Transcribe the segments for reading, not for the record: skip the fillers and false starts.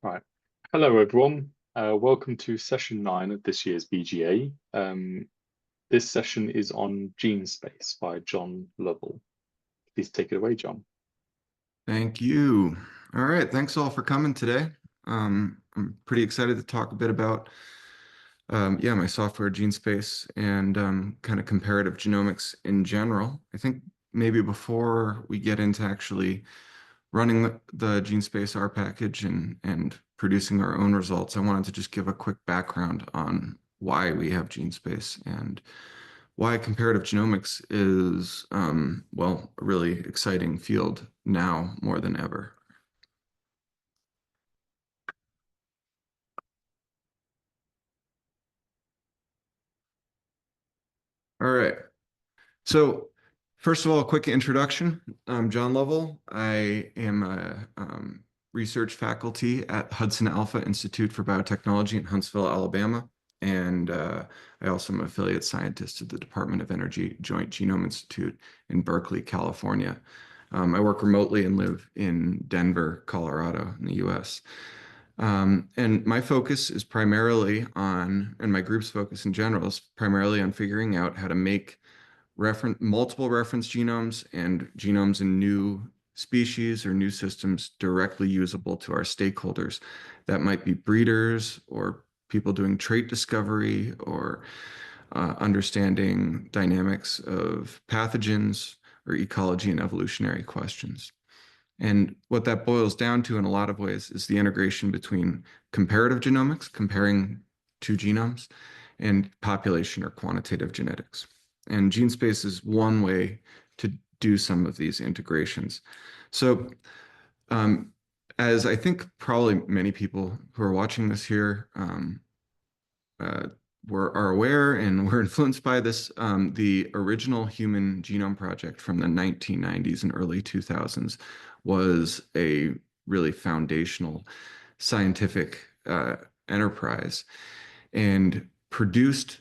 Right. Hello, everyone. Welcome to session 9 of this year's BGA. This session is on Genespace by John Lovell. Please take it away, John. Thank you. All right, thanks all for coming today. I'm pretty excited to talk a bit about my software Genespace and kind of comparative genomics in general. I think maybe before we get into actually running the Genespace R package and producing our own results, I wanted to just give a quick background on why we have Genespace and why comparative genomics is, a really exciting field now more than ever. All right. So first of all, a quick introduction. I'm John Lovell. I am a research faculty at HudsonAlpha Institute for Biotechnology in Huntsville, Alabama. And I also am an affiliate scientist at the Department of Energy Joint Genome Institute in Berkeley, California. I work remotely and live in Denver, Colorado, in the US. And my focus is primarily on, and my group's focus in general is primarily on figuring out how to make multiple reference genomes and genomes in new species or new systems directly usable to our stakeholders. That might be breeders or people doing trait discovery or understanding dynamics of pathogens or ecology and evolutionary questions. And what that boils down to in a lot of ways is the integration between comparative genomics, comparing two genomes, and population or quantitative genetics. And Genespace is one way to do some of these integrations. So as I think probably many people who are watching this here are aware and were influenced by this, the original Human Genome Project from the 1990s and early 2000s was a really foundational scientific enterprise and produced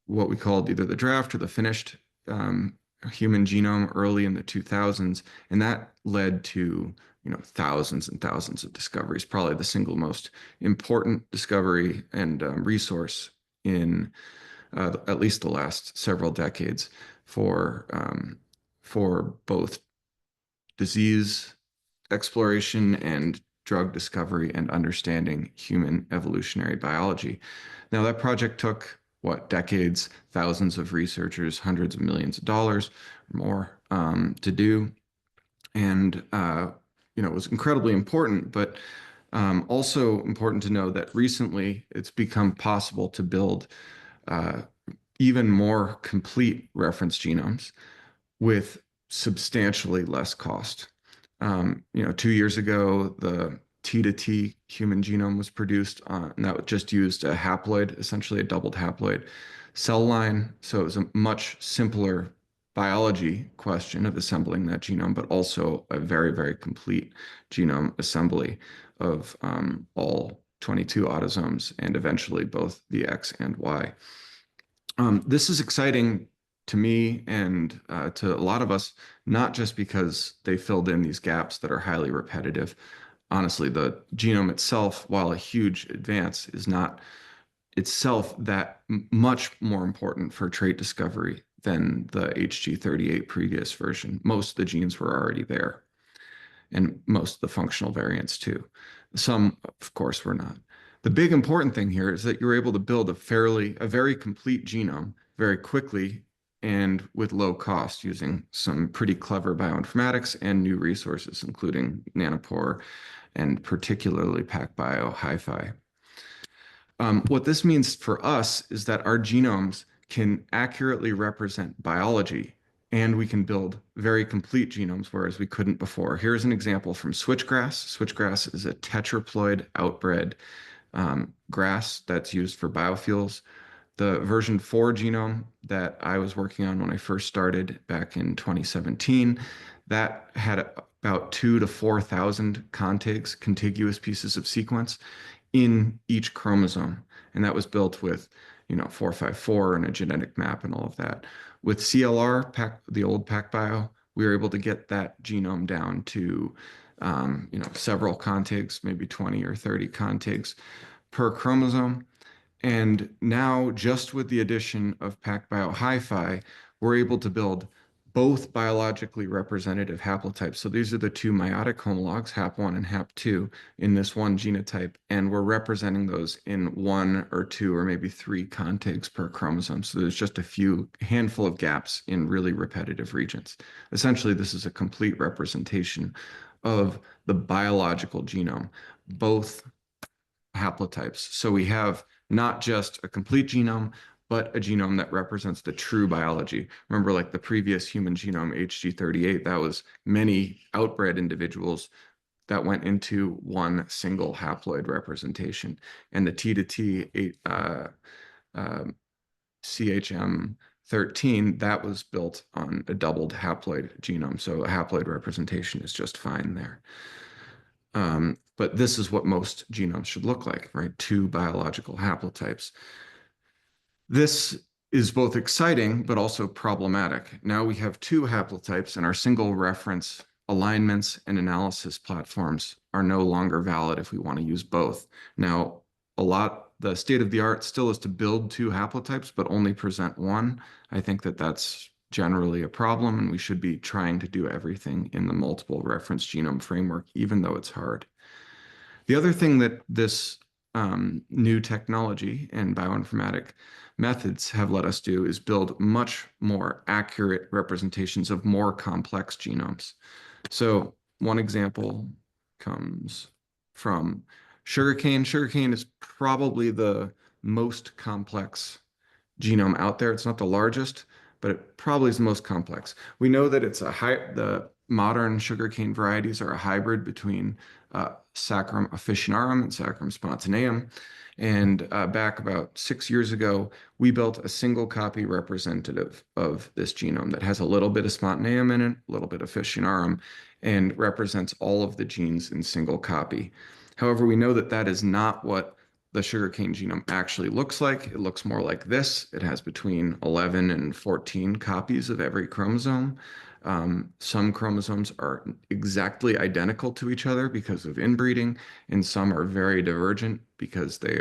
what we called either the draft or the finished human genome early in the 2000s. And that led to thousands and thousands of discoveries, probably the single most important discovery and resource in at least the last several decades for both disease exploration and drug discovery and understanding human evolutionary biology. Now, that project took, decades, thousands of researchers, hundreds of millions of dollars or more to do. And, it was incredibly important, but also important to know that recently it's become possible to build even more complete reference genomes with substantially less cost. 2 years ago, the T to T human genome was produced, and that just used a haploid, essentially a doubled haploid cell line. So it was a much simpler biology question of assembling that genome, but also a very, very complete genome assembly of all 22 autosomes and eventually both the X and Y. This is exciting to me and to a lot of us, not just because they filled in these gaps that are highly repetitive. Honestly, the genome itself, while a huge advance, is not itself that much more important for trait discovery than the HG38 previous version. Most of the genes were already there, and most of the functional variants too. Some, of course, were not. The big important thing here is that you're able to build a very complete genome very quickly and with low cost using some pretty clever bioinformatics and new resources, including nanopore and particularly PacBio HiFi. What this means for us is that our genomes can accurately represent biology and we can build very complete genomes, whereas we couldn't before. Here's an example from switchgrass. Switchgrass is a tetraploid outbred grass that's used for biofuels. The version 4 genome that I was working on when I first started back in 2017, that had about 2,000 to 4,000 contigs, contiguous pieces of sequence in each chromosome. And that was built with, 454 and a genetic map and all of that. With CLR, the old PacBio, we were able to get that genome down to several contigs, maybe 20 or 30 contigs per chromosome. And now, just with the addition of PacBio Hi-Fi, we're able to build both biologically representative haplotypes. So these are the two meiotic homologs, hap1 and hap2, in this one genotype, and we're representing those in 1 or 2 or maybe 3 contigs per chromosome. So there's just a handful of gaps in really repetitive regions. Essentially, this is a complete representation of the biological genome, both haplotypes. So we have not just a complete genome, but a genome that represents the true biology. Remember, like the previous human genome, HG38, that was many outbred individuals that went into one single haploid representation. And the T to T CHM13, that was built on a doubled haploid genome. So a haploid representation is just fine there. But this is what most genomes should look like, right? 2 biological haplotypes. This is both exciting, but also problematic. Now we have 2 haplotypes, and our single reference alignments and analysis platforms are no longer valid if we want to use both. Now, the state of the art still is to build 2 haplotypes, but only present 1. I think that that's generally a problem, and we should be trying to do everything in the multiple reference genome framework, even though it's hard. The other thing that this new technology and bioinformatic methods have let us do is build much more accurate representations of more complex genomes. So one example comes from sugarcane. Sugarcane is probably the most complex genome out there. It's not the largest, but it probably is the most complex. We know that the modern sugarcane varieties are a hybrid between Saccharum officinarum and Saccharum spontaneum. And back about 6 years ago, we built a single copy representative of this genome that has a little bit of spontaneum in it, a little bit of officinarum, and represents all of the genes in single copy. However, we know that that is not what the sugarcane genome actually looks like. It looks more like this. It has between 11 and 14 copies of every chromosome. Some chromosomes are exactly identical to each other because of inbreeding, and some are very divergent because they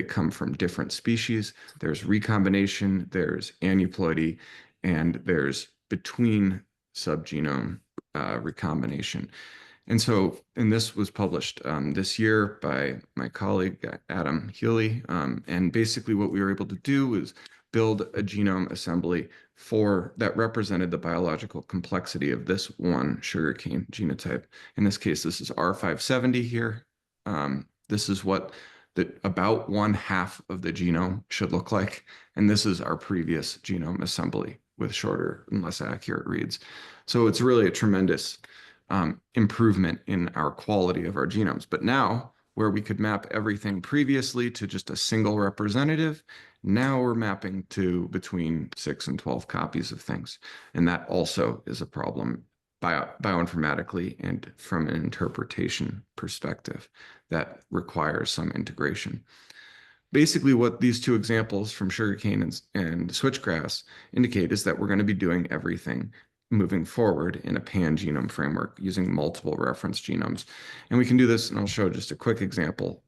come from different species. There's recombination, there's aneuploidy, and there's between subgenome recombination. And this was published this year by my colleague, Adam Healy. And basically what we were able to do was build a genome assembly that represented the biological complexity of this one sugarcane genotype. In this case, this is R570 here. This is what about 1/2 of the genome should look like. And this is our previous genome assembly with shorter and less accurate reads. So it's really a tremendous improvement in our quality of our genomes. But now, where we could map everything previously to just a single representative, now we're mapping to between 6 and 12 copies of things. And that also is a problem bioinformatically and from an interpretation perspective that requires some integration. Basically, what these 2 examples from sugarcane and switchgrass indicate is that we're going to be doing everything moving forward in a pan-genome framework using multiple reference genomes. And we can do this, and I'll show just a quick example.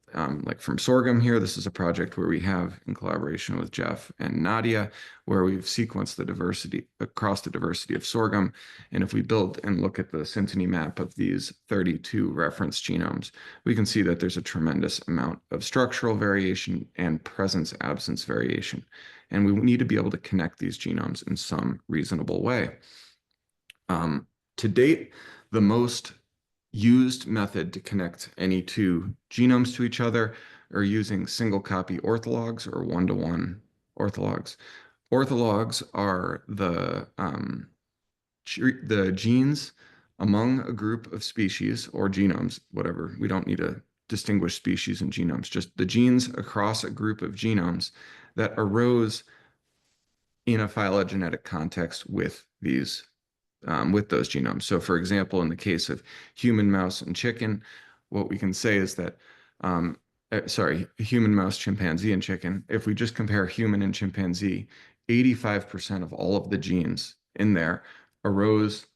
Like from sorghum here, this is a project where we have, in collaboration with Jeff and Nadia, where we've sequenced the diversity across the diversity of sorghum. And if we build and look at the synteny map of these 32 reference genomes, we can see that there's a tremendous amount of structural variation and presence-absence variation. And we need to be able to connect these genomes in some reasonable way. To date, the most used method to connect any 2 genomes to each other are using single copy orthologs or 1-to-1 orthologs. Orthologs are the genes among a group of species or genomes, whatever. We don't need to distinguish species and genomes, just the genes across a group of genomes that arose in a phylogenetic context with those genomes. So for example, in the case of human, mouse, and chicken, what we can say is that, human, mouse, chimpanzee, and chicken, if we just compare human and chimpanzee, 85% of all of the genes in there arose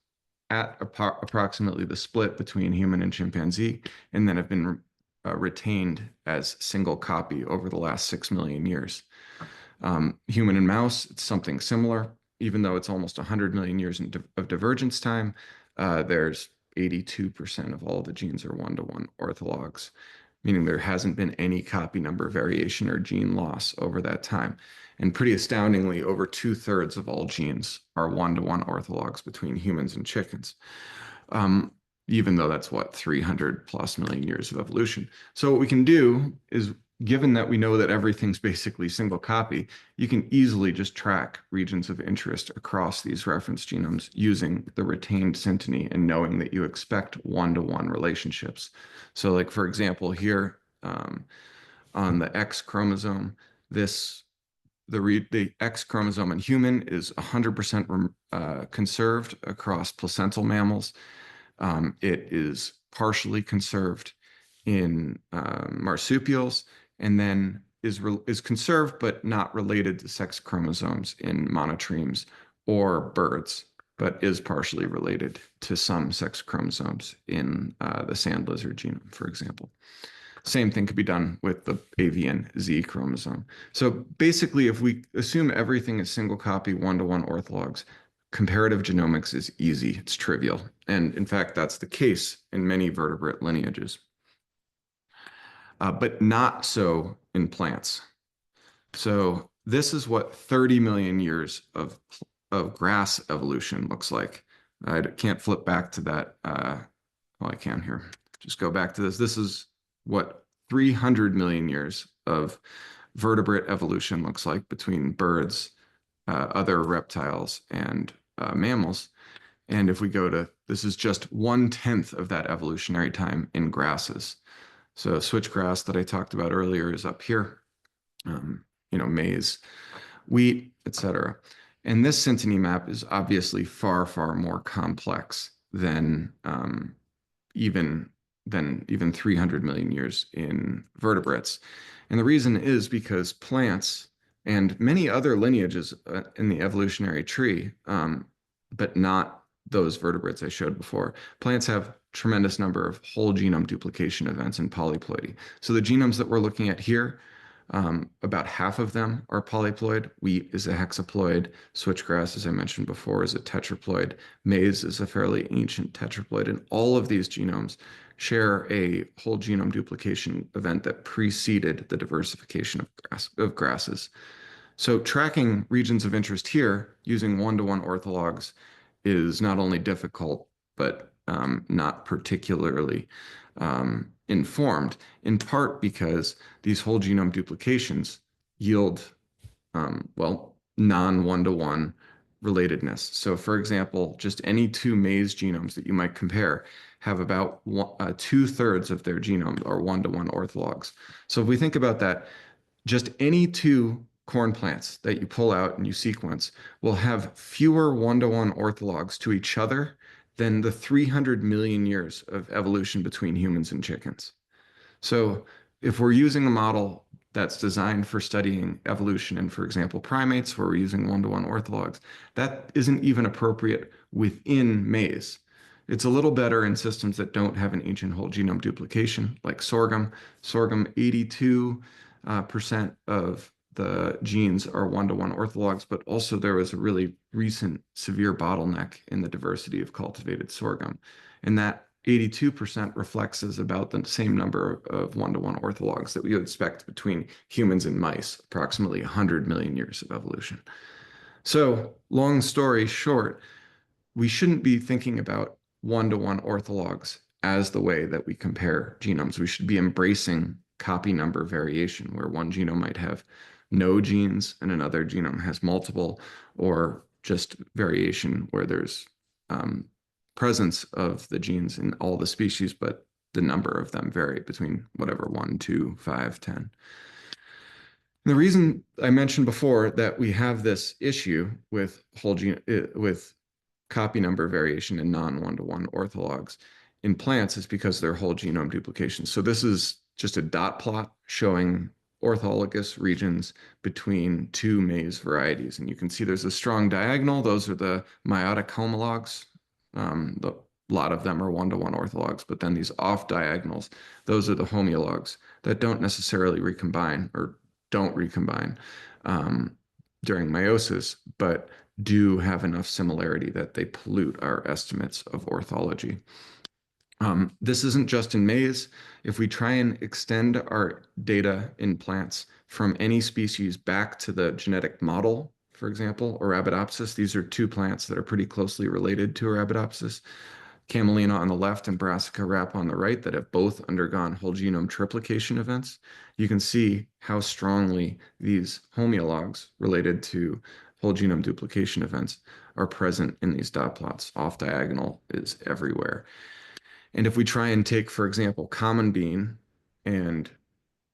at approximately the split between human and chimpanzee, and then have been retained as single copy over the last 6 million years. Human and mouse, it's something similar. Even though it's almost 100 million years of divergence time, there's 82% of all the genes are one-to-one orthologs, meaning there hasn't been any copy number variation or gene loss over that time. And pretty astoundingly, over 2/3 of all genes are one-to-one orthologs between humans and chickens, even though that's what, 300 plus million years of evolution. So what we can do is, given that we know that everything's basically single copy, you can easily just track regions of interest across these reference genomes using the retained synteny and knowing that you expect one-to-one relationships. So like, for example, here on the X chromosome, the X chromosome in human is 100% conserved across placental mammals. It is partially conserved in marsupials, and then is conserved but not related to sex chromosomes in monotremes or birds, but is partially related to some sex chromosomes in the sand lizard genome, for example. Same thing could be done with the avian Z chromosome. So basically, if we assume everything is single copy, one-to-one orthologs, comparative genomics is easy, it's trivial. And in fact, that's the case in many vertebrate lineages, but not so in plants. So this is what 30 million years of grass evolution looks like. I can't flip back to that. Well, I can here. Just go back to this. This is what 300 million years of vertebrate evolution looks like between birds, other reptiles, and mammals. And if we go to, this is just 1/10 of that evolutionary time in grasses. So switchgrass that I talked about earlier is up here, maize, wheat, etc. And this synteny map is obviously far, far more complex than even 300 million years in vertebrates. And the reason is because plants and many other lineages in the evolutionary tree, but not those vertebrates I showed before, plants have tremendous number of whole genome duplication events and polyploidy. So the genomes that we're looking at here, about half of them are polyploid. Wheat is a hexaploid. Switchgrass, as I mentioned before, is a tetraploid. Maize is a fairly ancient tetraploid. And all of these genomes share a whole genome duplication event that preceded the diversification of grasses. So tracking regions of interest here using one-to-one orthologs is not only difficult, but not particularly informed, in part because these whole genome duplications yield, non-one-to-one relatedness. So for example, just any two maize genomes that you might compare have about 2/3 of their genome are one-to-one orthologs. So if we think about that, just any two corn plants that you pull out and you sequence will have fewer one-to-one orthologs to each other than the 300 million years of evolution between humans and chickens. So if we're using a model that's designed for studying evolution in, for example, primates, where we're using one-to-one orthologs, that isn't even appropriate within maize. It's a little better in systems that don't have an ancient whole genome duplication, like sorghum. Sorghum, 82% of the genes are one-to-one orthologs, but also there was a really recent severe bottleneck in the diversity of cultivated sorghum. And that 82% reflects as about the same number of one-to-one orthologs that we would expect between humans and mice, approximately 100 million years of evolution. So long story short, we shouldn't be thinking about one-to-one orthologs as the way that we compare genomes. We should be embracing copy number variation, where one genome might have no genes and another genome has multiple, or just variation where there's presence of the genes in all the species, but the number of them vary between whatever, 1, 2, 5, 10. The reason I mentioned before that we have this issue with with copy number variation in non-one-to-one orthologs in plants is because they're whole genome duplication. So this is just a dot plot showing orthologous regions between two maize varieties. And you can see there's a strong diagonal. Those are the meiotic homologs, A lot of them are one-to-one orthologs, but then these off diagonals, those are the homeologs that don't necessarily recombine or don't recombine during meiosis, but do have enough similarity that they pollute our estimates of orthology. This isn't just in maize. If we try and extend our data in plants from any species back to the genetic model, for example, Arabidopsis, these are two plants that are pretty closely related to Arabidopsis. Camelina on the left and Brassica rap on the right that have both undergone whole genome triplication events. You can see how strongly these homeologs related to whole genome duplication events are present in these dot plots. Off diagonal is everywhere. And if we try and take, for example, common bean and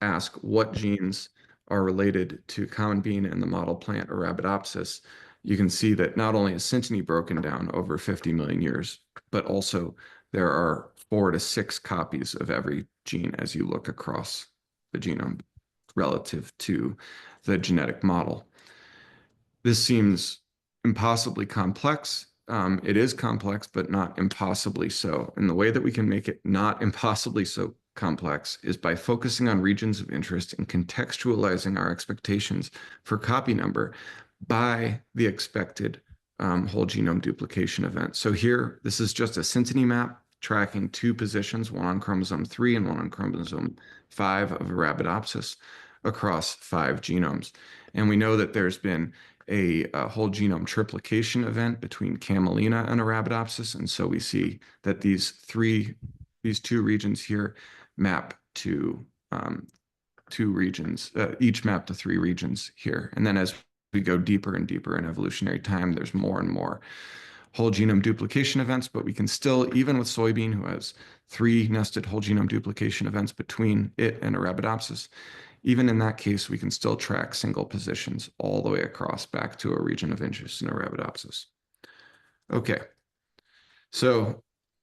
ask what genes are related to common bean and the model plant Arabidopsis, you can see that not only is synteny broken down over 50 million years, but also there are 4 to 6 copies of every gene as you look across the genome relative to the genetic model. This seems impossibly complex. It is complex, but not impossibly so. And the way that we can make it not impossibly so complex is by focusing on regions of interest and contextualizing our expectations for copy number by the expected whole genome duplication event. So here, this is just a synteny map tracking 2 positions, one on chromosome 3 and one on chromosome 5 of Arabidopsis across 5 genomes. And we know that there's been a whole genome triplication event between Camelina and Arabidopsis. And so we see that these 2 regions here map to 2 regions, each map to 3 regions here. And then as we go deeper and deeper in evolutionary time, there's more and more whole genome duplication events, but we can still, even with soybean, who has 3 nested whole genome duplication events between it and Arabidopsis, even in that case, we can still track single positions all the way across back to a region of interest in Arabidopsis. Okay, so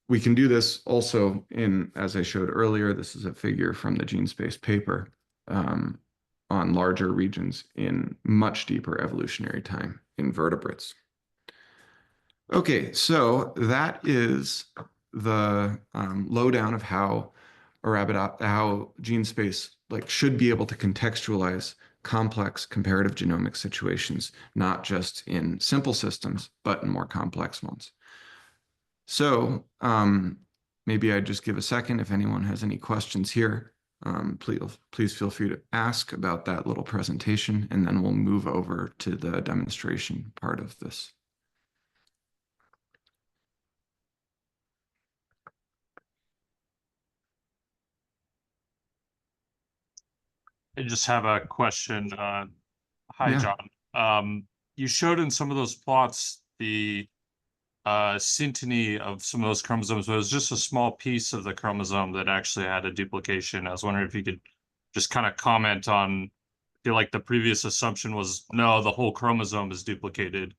we can do this also in, as I showed earlier, this is a figure from the Genespace paper on larger regions in much deeper evolutionary time in vertebrates. Okay, so that is the lowdown of how Genespace should be able to contextualize complex comparative genomic situations, not just in simple systems, but in more complex ones. So maybe I'd just give a second if anyone has any questions here. Please feel free to ask about that little presentation, and then we'll move over to the demonstration part of this. I just have a question. Hi, Yeah. John. You showed in some of those plots the synteny of some of those chromosomes, but it was just a small piece of the chromosome that actually had a duplication. I was wondering if you could just kind of comment on, I feel like the previous assumption was, no, the whole chromosome is duplicated,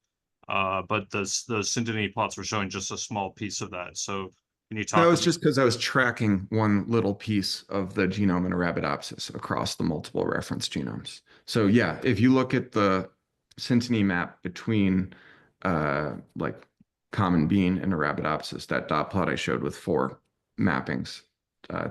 but the synteny plots were showing just a small piece of that. So can you talk That was about— just because I was tracking one little piece of the genome in Arabidopsis across the multiple reference genomes. So yeah, if you look at the synteny map between common bean and Arabidopsis, that dot plot I showed with 4 mappings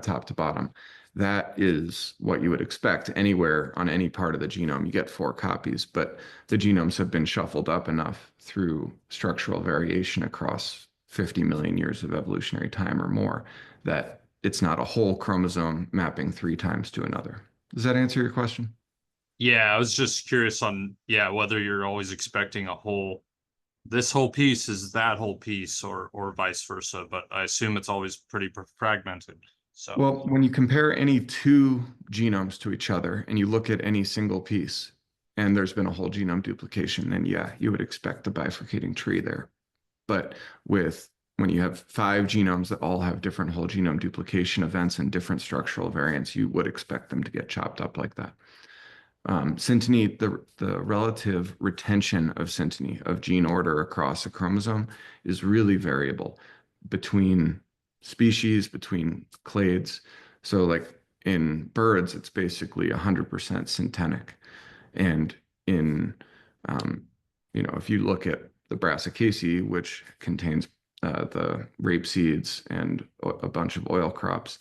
top to bottom, that is what you would expect anywhere on any part of the genome. You get 4 copies, but the genomes have been shuffled up enough through structural variation across 50 million years of evolutionary time or more that it's not a whole chromosome mapping 3 times to another. Does that answer your question? Yeah, I was just curious on, whether you're always expecting this whole piece is that whole piece or vice versa, but I assume it's always pretty fragmented. So, well, when you compare any 2 genomes to each other and you look at any single piece and there's been a whole genome duplication, then yeah, you would expect a bifurcating tree there. But when you have 5 genomes that all have different whole genome duplication events and different structural variants, you would expect them to get chopped up like that. Synteny, the relative retention of synteny, of gene order across a chromosome, is really variable between species, between clades. So like in birds, it's basically 100% synthetic. And in, if you look at the Brassicaceae, which contains the rape seeds and a bunch of oil crops,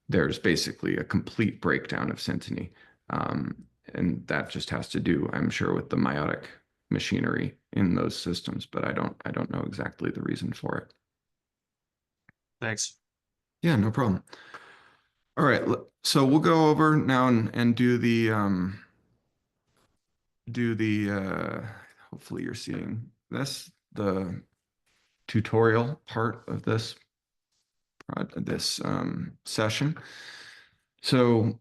there's basically a complete breakdown of synteny. And that just has to do, I'm sure, with the meiotic machinery in those systems, but I don't know exactly the reason for it. Thanks. Yeah, no problem. All right, so we'll go over now and do the hopefully you're seeing this, the tutorial part of this session. So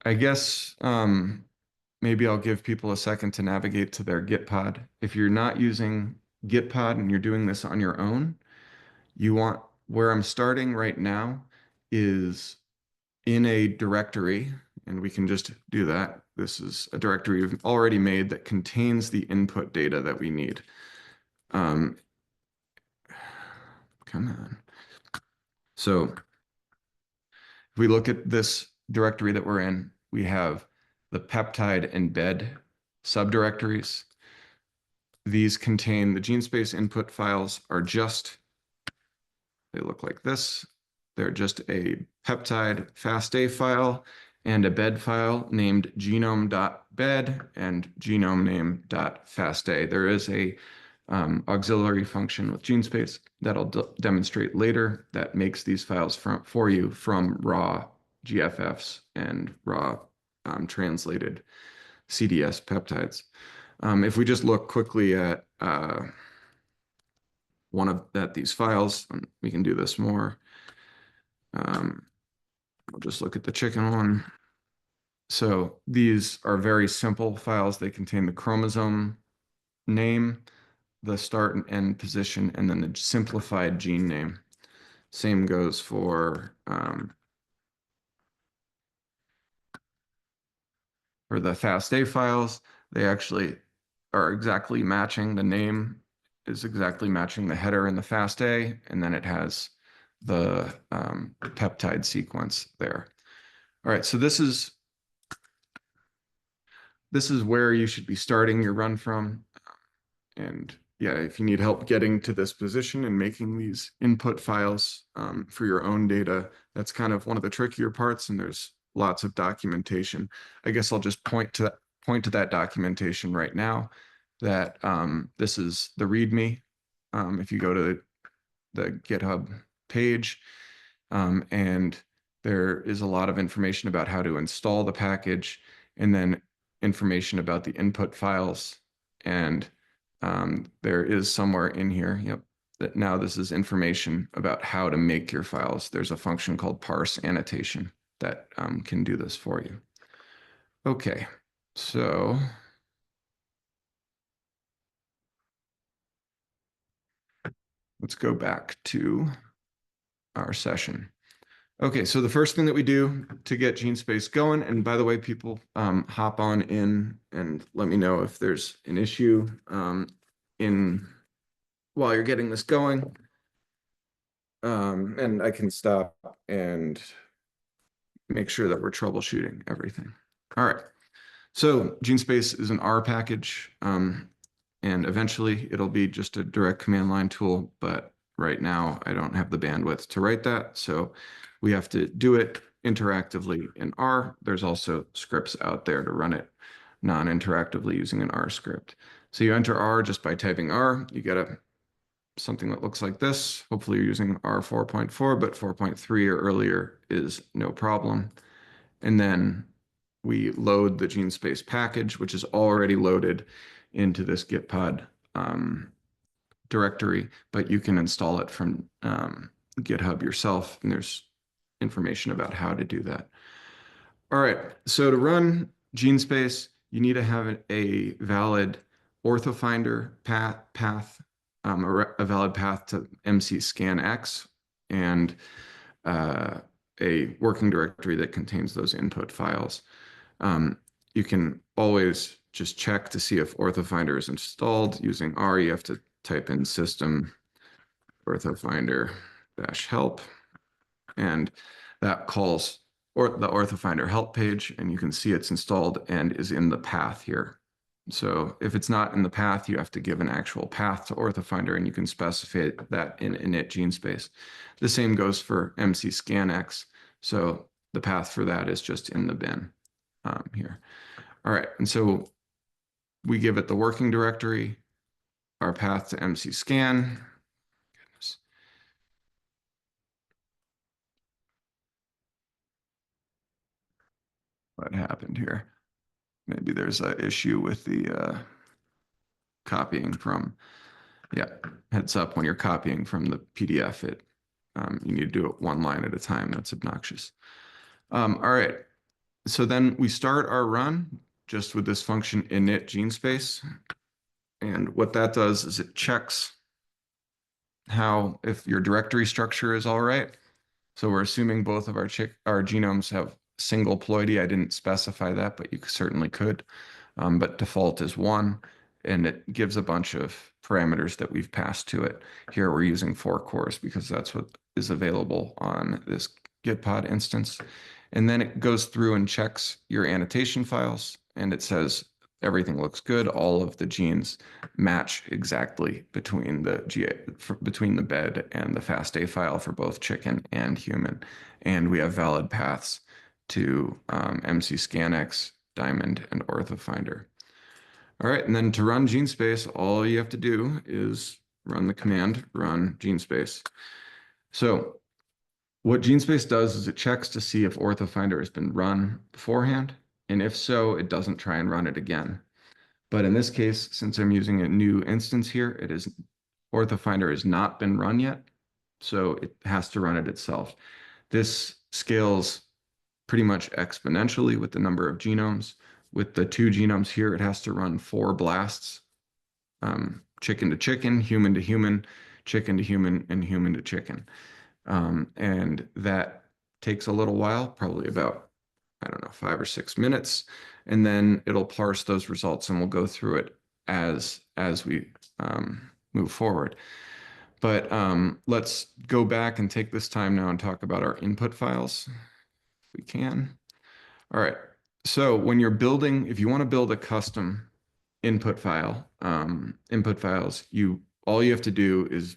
I guess maybe I'll give people a second to navigate to their Gitpod. If you're not using Gitpod and you're doing this on your own, where I'm starting right now is in a directory, and we can just do that. This is a directory we've already made that contains the input data that we need. Come on. So if we look at this directory that we're in, we have the peptide and bed subdirectories. These contain the Genespace input files they look like this. They're just a peptide FASTA file and a bed file named genome.bed and genome name.fasta. There is a auxiliary function with Genespace that I'll demonstrate later that makes these files for you from raw GFFs and raw translated CDS peptides. If we just look quickly at these files, we can do this more. I'll just look at the chicken one. So these are very simple files. They contain the chromosome name, the start and end position, and then the simplified gene name. Same goes for the FASTA files. They actually are exactly matching. The name is exactly matching the header in the FASTA, and then it has the peptide sequence there. All right, so this is where you should be starting your run from. And yeah, if you need help getting to this position and making these input files for your own data, that's kind of one of the trickier parts, and there's lots of documentation. I guess I'll just point to that documentation right now, that this is the README. If you go to the GitHub page, and there is a lot of information about how to install the package, and then information about the input files. And there is somewhere in here, yep, that now this is information about how to make your files. There's a function called parse annotation that can do this for you. Okay, so let's go back to our session. Okay, so the first thing that we do to get Genespace going, and by the way, people hop on in and let me know if there's an issue while you're getting this going. And I can stop and make sure that we're troubleshooting everything. All right, so Genespace is an R package, and eventually it'll be just a direct command line tool, but right now I don't have the bandwidth to write that, so we have to do it interactively in R. There's also scripts out there to run it non-interactively using an R script. So you enter R just by typing R, you get something that looks like this. Hopefully you're using R 4.4, but 4.3 or earlier is no problem. And then we load the Genespace package, which is already loaded into this Gitpod directory, but you can install it from GitHub yourself, and there's information about how to do that. All right, so to run Genespace, you need to have a valid orthofinder path, a valid path to MC-scanx, and a working directory that contains those input files. You can always just check to see if orthofinder is installed using R. You have to type in system orthofinder-help, and that calls the orthofinder help page, and you can see it's installed and is in the path here So if it's not in the path, you have to give an actual path to OrthoFinder, and you can specify that in init GeneSpace. The same goes for MC-ScanX. So the path for that is just in the bin here. All right, and so we give it the working directory, our path to MC-Scan. Goodness. What happened here? Maybe there's an issue with the copying from, yeah, heads up when you're copying from the PDF, you need to do it one line at a time. That's obnoxious. All right, so then we start our run just with this function init GeneSpace. And what that does is it checks if your directory structure is all right. So we're assuming both of our genomes have single ploidy. I didn't specify that, but you certainly could. But default is 1, and it gives a bunch of parameters that we've passed to it. Here we're using 4 cores because that's what is available on this Gitpod instance. And then it goes through and checks your annotation files, and it says everything looks good. All of the genes match exactly between the bed and the FASTA file for both chicken and human. And we have valid paths to MC-ScanX, Diamond, and OrthoFinder. All right, and then to run GeneSpace, all you have to do is run the command run GeneSpace. So what GeneSpace does is it checks to see if OrthoFinder has been run beforehand, and if so, it doesn't try and run it again. But in this case, since I'm using a new instance here, OrthoFinder has not been run yet, so it has to run it itself. This scales pretty much exponentially with the number of genomes. With the 2 genomes here, it has to run 4 blasts, chicken to chicken, human to human, chicken to human, and human to chicken. And that takes a little while, probably about, I don't know, 5 or 6 minutes. And then it'll parse those results, and we'll go through it as we move forward. But let's go back and take this time now and talk about our input files, if we can. All right. So when you're building, if you want to build a custom input files, all you have to do is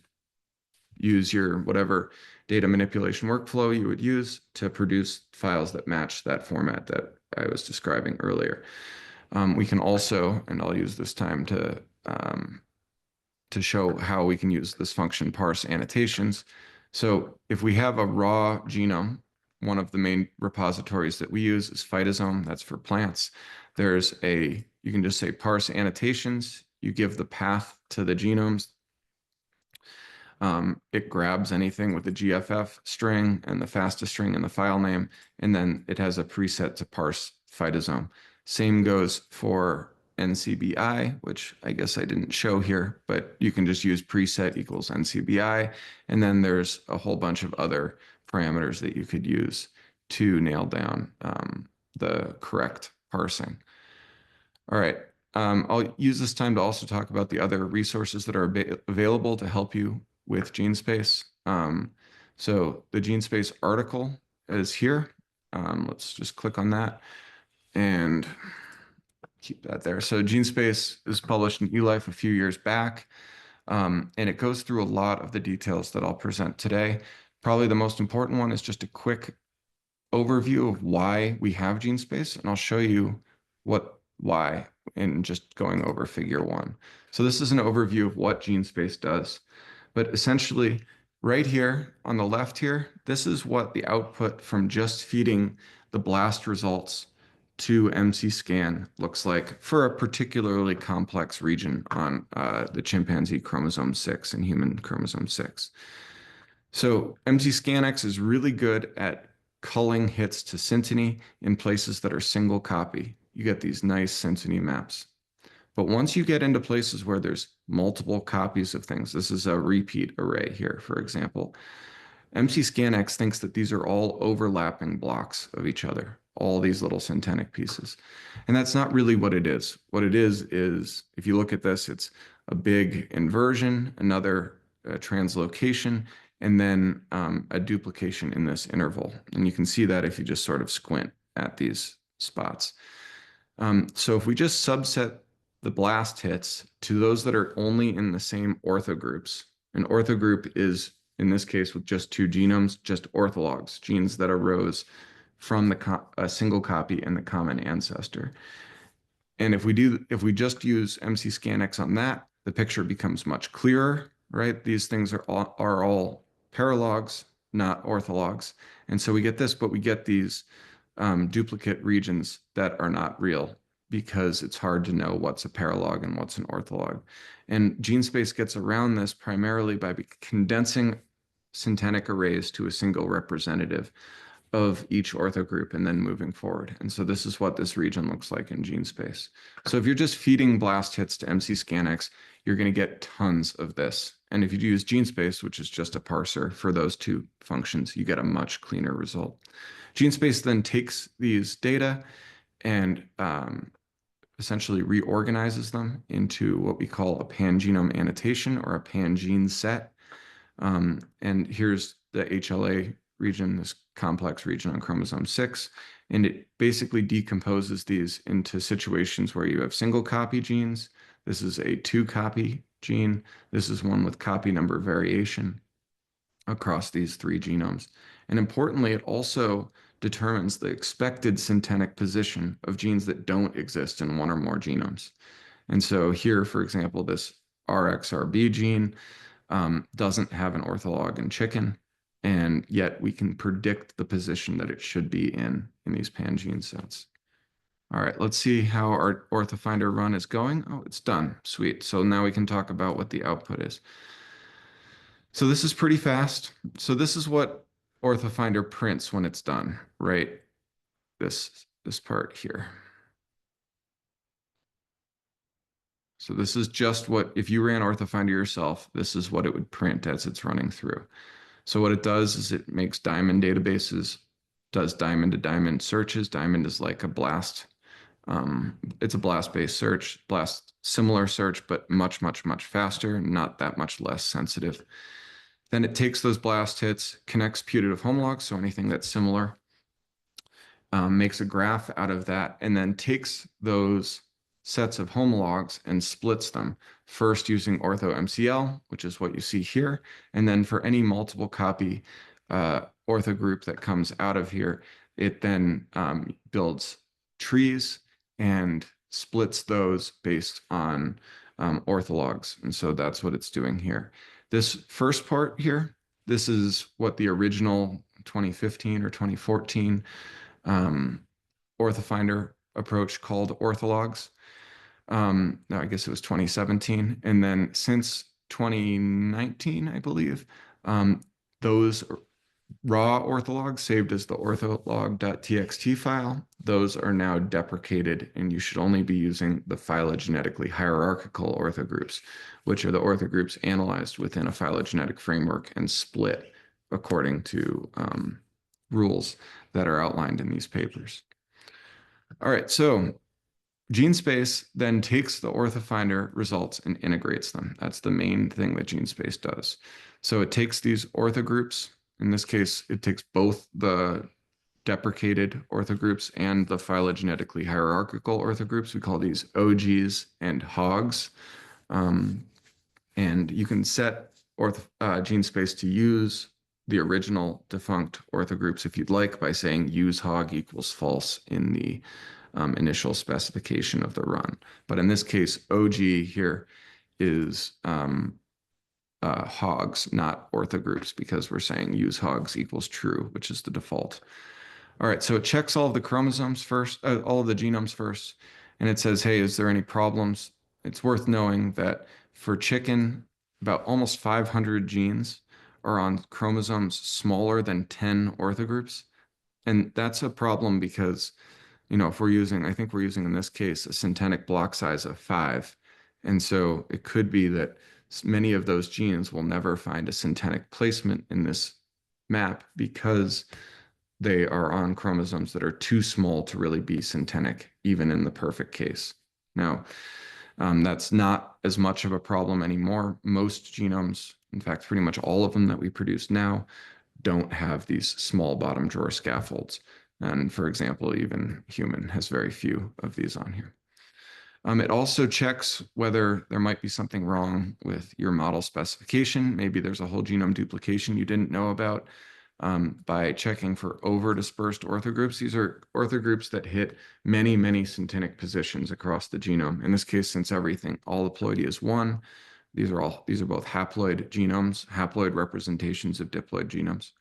use your whatever data manipulation workflow you would use to produce files that match that format that I was describing earlier. We can also, and I'll use this time to show how we can use this function parse annotations. So if we have a raw genome, one of the main repositories that we use is Phytosome. That's for plants. You can just say parse annotations. You give the path to the genomes. It grabs anything with the GFF string and the FASTA string and the file name, and then it has a preset to parse Phytosome. Same goes for NCBI, which I guess I didn't show here, but you can just use preset equals NCBI, and then there's a whole bunch of other parameters that you could use to nail down the correct parsing. All right, I'll use this time to also talk about the other resources that are available to help you with GeneSpace. So the GeneSpace article is here. Let's just click on that and keep that there. So GeneSpace is published in eLife a few years back, and it goes through a lot of the details that I'll present today. Probably the most important one is just a quick overview of why we have GeneSpace, and I'll show you why in just going over figure 1. So this is an overview of what GeneSpace does. But essentially, right here on the left here, this is what the output from just feeding the BLAST results to MC-Scan looks like for a particularly complex region on the chimpanzee chromosome 6 and human chromosome 6. So MC-ScanX is really good at culling hits to synteny in places that are single copy. You get these nice synteny maps. But once you get into places where there's multiple copies of things, this is a repeat array here, for example, MC-ScanX thinks that these are all overlapping blocks of each other, all these little syntenic pieces. And that's not really what it is. What it is, if you look at this, it's a big inversion, another translocation, and then a duplication in this interval. And you can see that if you just sort of squint at these spots. So if we just subset the blast hits to those that are only in the same orthogroups. An orthogroup is, in this case, with just two genomes, just orthologs, genes that arose from a single copy in the common ancestor. And if we just use MC-ScanX on that, the picture becomes much clearer, right? These things are all paralogs, not orthologs. And so we get this, but we get these duplicate regions that are not real because it's hard to know what's a paralog and what's an ortholog. And Genespace gets around this primarily by condensing syntenic arrays to a single representative of each orthogroup and then moving forward. And so this is what this region looks like in Genespace. So if you're just feeding blast hits to MC-ScanX, you're going to get tons of this. And if you use Genespace, which is just a parser for those two functions, you get a much cleaner result. Genespace then takes these data and essentially reorganizes them into what we call a pangenome annotation or a pangene set. And here's the HLA region, this complex region on chromosome 6, and it basically decomposes these into situations where you have single copy genes. This is a 2-copy gene. This is one with copy number variation across these 3 genomes. And importantly, it also determines the expected syntenic position of genes that don't exist in one or more genomes. And so here, for example, this RXRB gene doesn't have an ortholog in chicken, and yet we can predict the position that it should be in these pangene sets. All right, let's see how our OrthoFinder run is going. Oh, it's done. Sweet. So now we can talk about what the output is. So this is pretty fast. So this is what OrthoFinder prints when it's done, right? This part here. So this is just what, if you ran OrthoFinder yourself, this is what it would print as it's running through. So what it does is it makes diamond databases, does diamond-to-diamond searches. Diamond is like a BLAST. It's a BLAST-based search, BLAST similar search, but much, much, much faster, not that much less sensitive. Then it takes those BLAST hits, connects putative homologs, so anything that's similar, makes a graph out of that, and then takes those sets of homologs and splits them, first using OrthoMCL, which is what you see here, and then for any multiple copy orthogroup that comes out of here, it then builds trees and splits those based on orthologs. And so that's what it's doing here. This first part here, this is what the original 2015 or 2014 OrthoFinder approach called orthologs. No, I guess it was 2017. And then since 2019, I believe, those raw orthologs saved as the ortholog.txt file, those are now deprecated, and you should only be using the phylogenetically hierarchical orthogroups, which are the orthogroups analyzed within a phylogenetic framework and split according to rules that are outlined in these papers. All right, so Genespace then takes the OrthoFinder results and integrates them. That's the main thing that Genespace does. So it takes these orthogroups. In this case, it takes both the deprecated orthogroups and the phylogenetically hierarchical orthogroups. We call these OGs and HOGs. And you can set Genespace to use the original defunct orthogroups if you'd like by saying use hog equals false in the initial specification of the run. But in this case, OG here is hogs, not orthogroups, because we're saying use hogs equals true, which is the default. All right, so it checks all of the chromosomes first, all of the genomes first, and it says, hey, is there any problems? It's worth knowing that for chicken, about almost 500 genes are on chromosomes smaller than 10 orthogroups. And that's a problem because, you know, if we're using, I think we're using in this case, a syntenic block size of 5. And so it could be that many of those genes will never find a syntenic placement in this map because they are on chromosomes that are too small to really be syntenic, even in the perfect case. Now, that's not as much of a problem anymore. Most genomes, in fact, pretty much all of them that we produce now, don't have these small bottom drawer scaffolds. And for example, even human has very few of these on here. It also checks whether there might be something wrong with your model specification. Maybe there's a whole genome duplication you didn't know about, by checking for over-dispersed orthogroups. These are orthogroups that hit many, many syntenic positions across the genome. In this case, since all haploidy is 1, these are both haploid genomes, haploid representations of diploid genomes.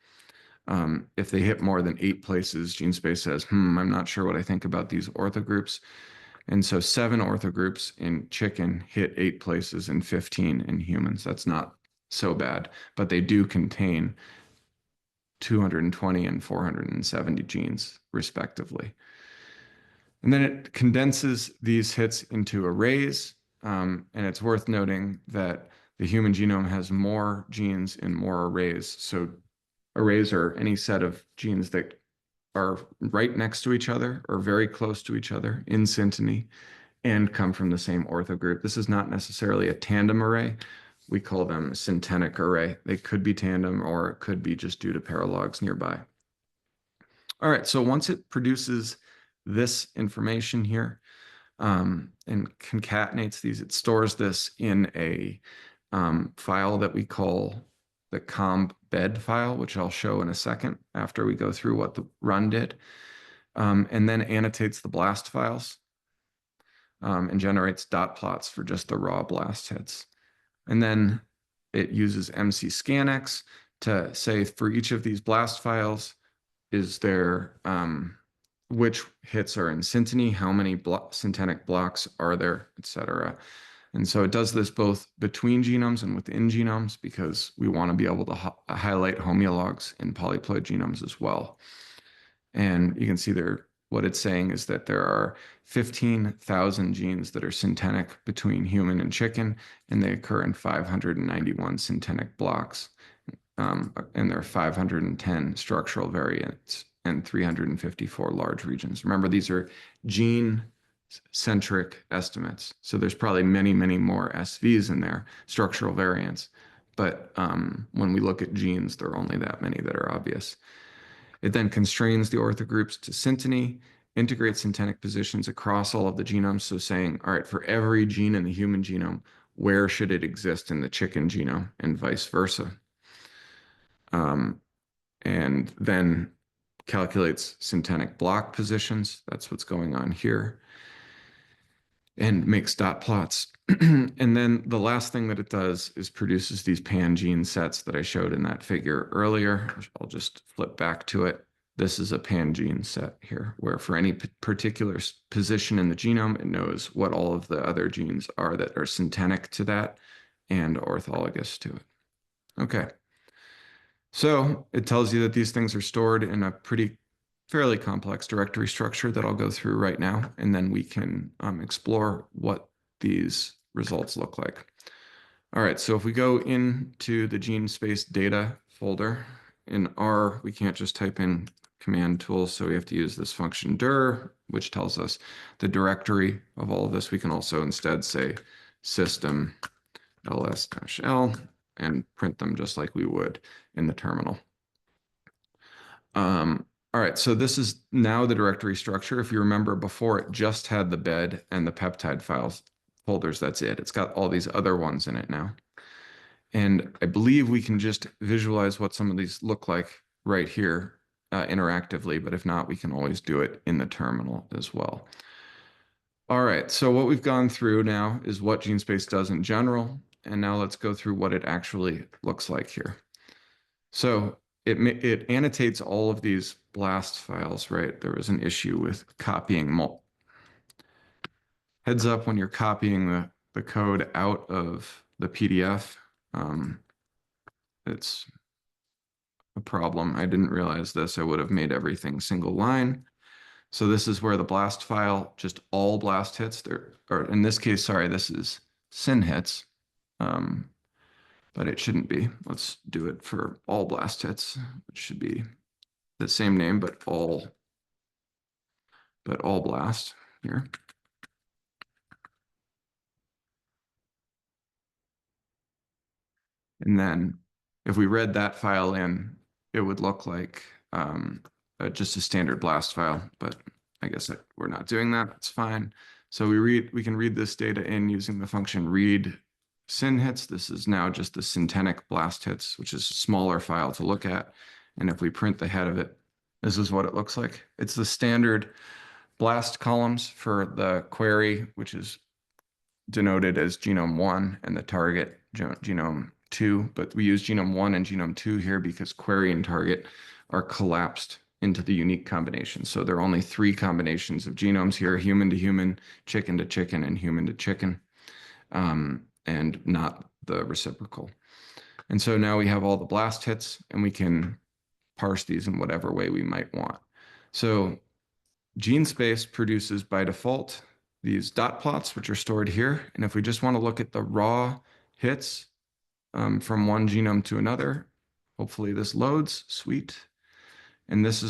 If they hit more than 8 places, Genespace says, I'm not sure what I think about these orthogroups. And so 7 orthogroups in chicken hit 8 places and 15 in humans. That's not so bad, but they do contain 220 and 470 genes, respectively. And then it condenses these hits into arrays. And it's worth noting that the human genome has more genes in more arrays. So arrays are any set of genes that are right next to each other or very close to each other in synteny and come from the same orthogroup. This is not necessarily a tandem array. We call them a syntenic array. They could be tandem, or it could be just due to paralogs nearby. All right, so once it produces this information here, and concatenates these, it stores this in a file that we call the comp.bed file, which I'll show in a second after we go through what the run did, and then annotates the BLAST files, and generates dot plots for just the raw BLAST hits. And then it uses MC-scanx to say for each of these BLAST files, is there, which hits are in synteny, how many syntenic blocks are there, etc. And so it does this both between genomes and within genomes because we want to be able to highlight homologs in polyploid genomes as well. And you can see there, what it's saying is that there are 15,000 genes that are syntenic between human and chicken, and they occur in 591 syntenic blocks. And there are 510 structural variants and 354 large regions. Remember, these are gene-centric estimates. So there's probably many, many more SVs in there, structural variants. But when we look at genes, there are only that many that are obvious. It then constrains the orthogroups to synteny, integrates syntenic positions across all of the genomes. So saying, all right, for every gene in the human genome, where should it exist in the chicken genome and vice versa? And then calculates syntenic block positions. That's what's going on here. And makes dot plots. And then the last thing that it does is produces these pan-gene sets that I showed in that figure earlier. I'll just flip back to it. This is a pan-gene set here, where for any particular position in the genome, it knows what all of the other genes are that are syntenic to that and orthologous to it. Okay. So it tells you that these things are stored in a fairly complex directory structure that I'll go through right now, and then we can explore what these results look like. All right, so if we go into the Genespace data folder, in R, we can't just type in command tools, so we have to use this function dir, which tells us the directory of all of this. We can also instead say system ls-l and print them just like we would in the terminal. All right, so this is now the directory structure. If you remember before, it just had the bed and the peptide files folders. That's it. It's got all these other ones in it now. And I believe we can just visualize what some of these look like right here interactively, but if not, we can always do it in the terminal as well. All right, so what we've gone through now is what Genespace does in general, and now let's go through what it actually looks like here. So it annotates all of these BLAST files, right? There was an issue with copying. Heads up when you're copying the code out of the PDF. It's a problem. I didn't realize this. I would have made everything single line. So this is where the BLAST file, just all BLAST hits, or in this case, sorry, this is syn hits. But it shouldn't be. Let's do it for all BLAST hits, which should be the same name, but all BLAST here. And then if we read that file in, it would look like just a standard BLAST file, but I guess we're not doing that. That's fine. So we can read this data in using the function read syn hits. This is now just the syntenic blast hits, which is a smaller file to look at. And if we print the head of it, this is what it looks like. It's the standard blast columns for the query, which is denoted as genome 1, and the target genome 2. But we use genome 1 and genome 2 here because query and target are collapsed into the unique combination. So there are only 3 combinations of genomes here: human to human, chicken to chicken, and human to chicken, and not the reciprocal. And so now we have all the blast hits, and we can parse these in whatever way we might want. So Genespace produces by default these dot plots, which are stored here. And if we just want to look at the raw hits from one genome to another, hopefully this loads. Sweet. And this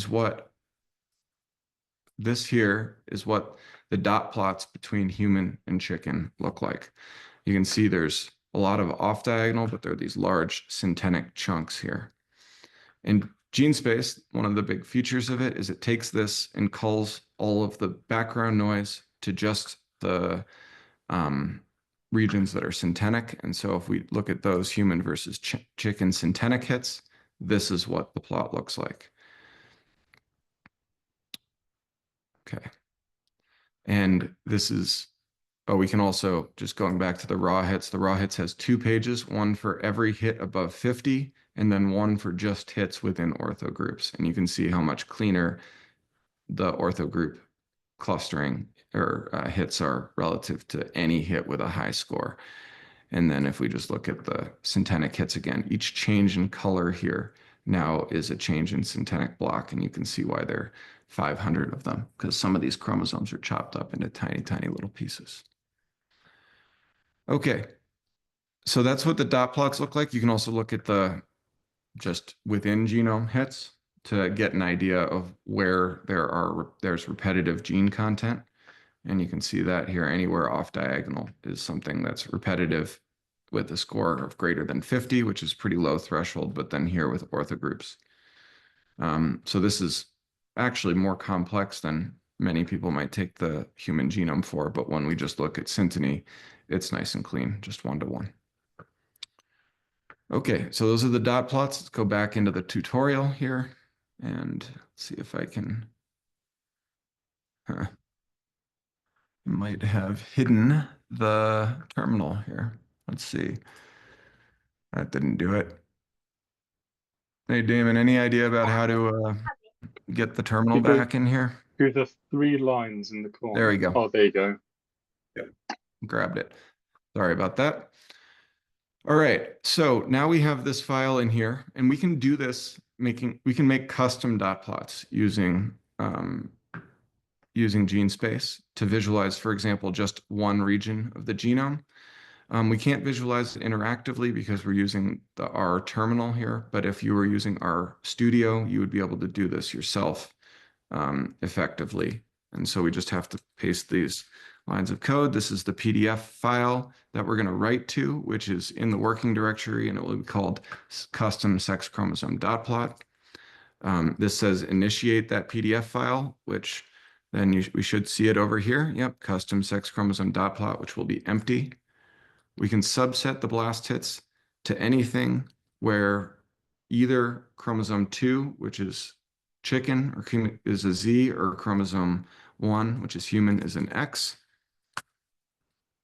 here is what the dot plots between human and chicken look like. You can see there's a lot of off diagonal, but there are these large syntenic chunks here. And Genespace, one of the big features of it is it takes this and culls all of the background noise to just the regions that are syntenic. And so if we look at those human versus chicken syntenic hits, this is what the plot looks like. Okay. And this is, we can also, just going back to the raw hits has 2 pages, one for every hit above 50, and then one for just hits within ortho groups. And you can see how much cleaner the ortho group clustering or hits are relative to any hit with a high score. And then if we just look at the syntenic hits again, each change in color here now is a change in syntenic block. And you can see why there are 500 of them, because some of these chromosomes are chopped up into tiny, tiny little pieces. Okay, so that's what the dot plots look like. You can also look at the just within genome hits to get an idea of where there's repetitive gene content. And you can see that here anywhere off diagonal is something that's repetitive with a score of greater than 50, which is pretty low threshold, but then here with orthogroups. So this is actually more complex than many people might take the human genome for, but when we just look at synteny, it's nice and clean, just 1-to-1. Okay, so those are the dot plots. Let's go back into the tutorial here and see if I can, might have hidden the terminal here. Let's see. That didn't do it. Hey, Damon, any idea about how to get the terminal back in here? Through the 3 lines in the corner. There we go. Oh, there you go. Yep. Grabbed it. Sorry about that. All right, so now we have this file in here, and we can do this, we can make custom dot plots using Genespace to visualize, for example, just one region of the genome. We can't visualize it interactively because we're using the R terminal here, but if you were using R Studio, you would be able to do this yourself effectively. And so we just have to paste these lines of code. This is the PDF file that we're going to write to, which is in the working directory, and it will be called custom sex chromosome dot plot. This says initiate that PDF file, which then we should see it over here. Yep, custom sex chromosome dot plot, which will be empty. We can subset the blast hits to anything where either chromosome 2, which is chicken, or is a Z, or chromosome 1, which is human, is an X.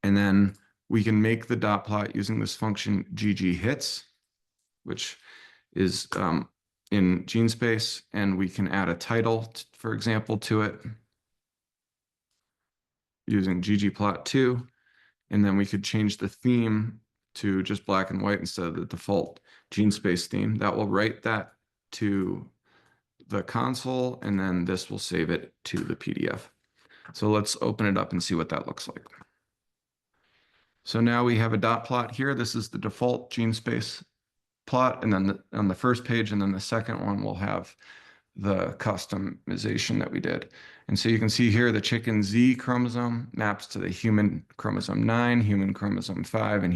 And then we can make the dot plot using this function ggHits, which is in Genespace, and we can add a title, for example, to it using ggplot2. And then we could change the theme to just black and white instead of the default Genespace theme. That will write that to the console, and then this will save it to the PDF. So let's open it up and see what that looks like. So now we have a dot plot here. This is the default Genespace plot, and then on the first page, and then the second one will have the customization that we did. And so you can see here the chicken Z chromosome maps to the human chromosome 9, human chromosome 5, and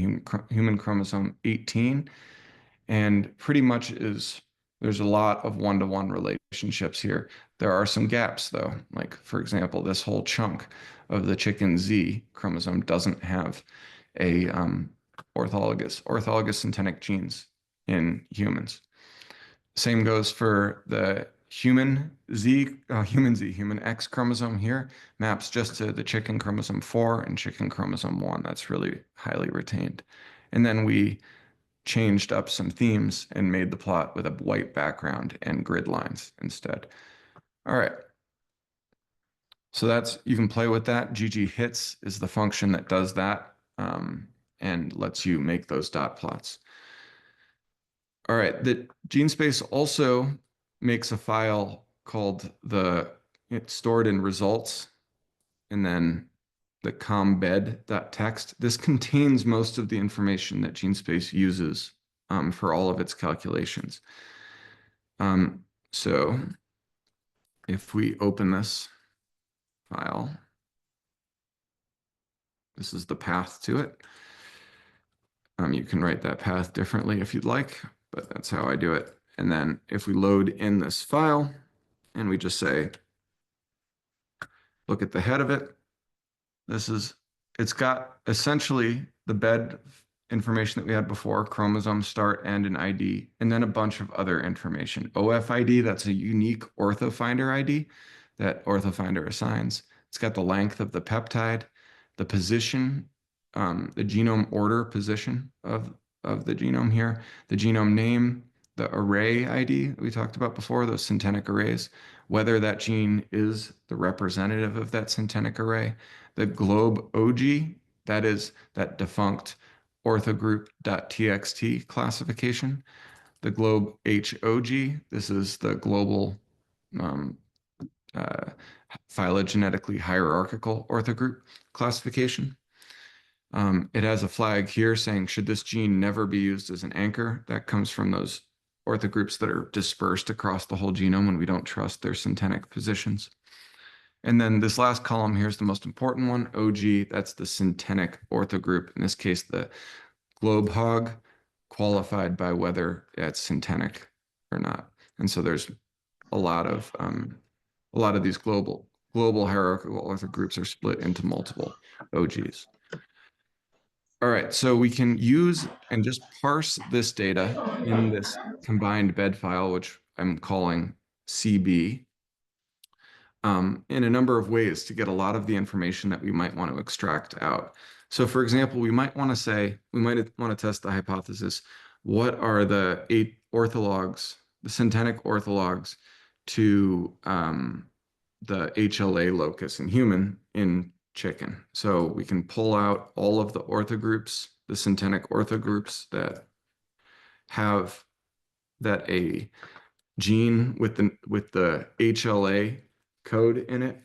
human chromosome 18, and pretty much is There's a lot of one-to-one relationships here. There are some gaps, though. Like, for example, this whole chunk of the chicken Z chromosome doesn't have a orthologous synthetic genes in humans. Same goes for the human X chromosome here, maps just to the chicken chromosome 4 and chicken chromosome 1. That's really highly retained. And then we changed up some themes and made the plot with a white background and grid lines instead. All right. So that's, you can play with that. ggHits is the function that does that and lets you make those dot plots. All right, the Genespace also makes a file called it's stored in results and then the combed.txt. This contains most of the information that Genespace uses for all of its calculations. So if we open this file, this is the path to it. You can write that path differently if you'd like, but that's how I do it. And then if we load in this file and we just say, look at the head of it, it's got essentially the bed information that we had before, chromosome start and an ID, and then a bunch of other information. OFID, that's a unique orthofinder ID that orthofinder assigns. It's got the length of the peptide, the position, the genome order position of the genome here, the genome name, the array ID that we talked about before, those syntenic arrays, whether that gene is the representative of that syntenic array, the globe OG, that is that defunct orthogroup.txt classification, the globe HOG, this is the global phylogenetically hierarchical orthogroup classification. It has a flag here saying, should this gene never be used as an anchor? That comes from those orthogroups that are dispersed across the whole genome when we don't trust their syntenic positions. And then this last column here is the most important one, OG, that's the syntenic orthogroup. In this case, the globe hog, qualified by whether it's syntenic or not. And so there's a lot of these global hierarchical orthogroups are split into multiple OGs. All right, so we can use and just parse this data in this combined bed file, which I'm calling CB, in a number of ways to get a lot of the information that we might want to extract out. So for example, we might want to test the hypothesis, what are the 8 orthologs, the syntenic orthologs to the HLA locus in human in chicken. So we can pull out all of the orthogroups, the syntenic orthogroups that have that a gene with the HLA code in it,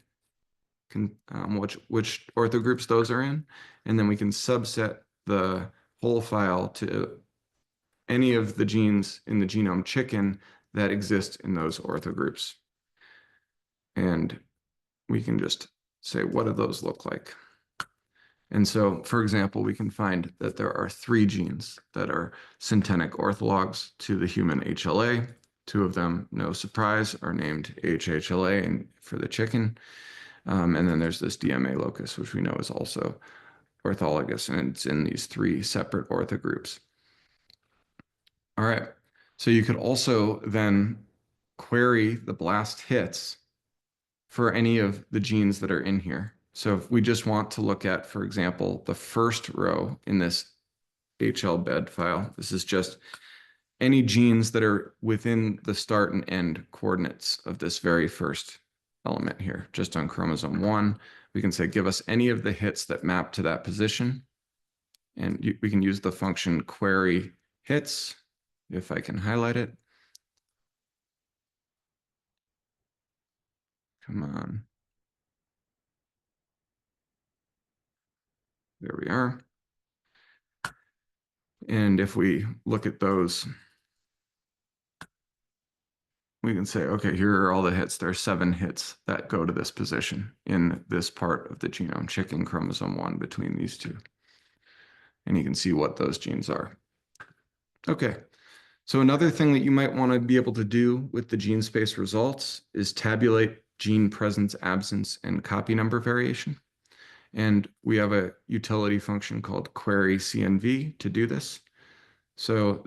which orthogroups those are in, and then we can subset the whole file to any of the genes in the genome chicken that exist in those orthogroups. And we can just say, what do those look like? And so, for example, we can find that there are 3 genes that are syntenic orthologs to the human HLA. 2 of them, no surprise, are named HHLA and for the chicken. And then there's this DMA locus, which we know is also orthologous, and it's in these 3 separate orthogroups. All right, so you could also then query the BLAST hits for any of the genes that are in here. So if we just want to look at, for example, the first row in this HL bed file, this is just any genes that are within the start and end coordinates of this very first element here, just on chromosome 1. We can say, give us any of the hits that map to that position. And we can use the function query hits, if I can highlight it. Come on. There we are. And if we look at those, we can say, okay, here are all the hits. There are 7 hits that go to this position in this part of the genome, chicken chromosome 1 between these 2. And you can see what those genes are. Okay, So another thing that you might want to be able to do with the Genespace results is tabulate gene presence, absence, and copy number variation. And we have a utility function called query CNV to do this. So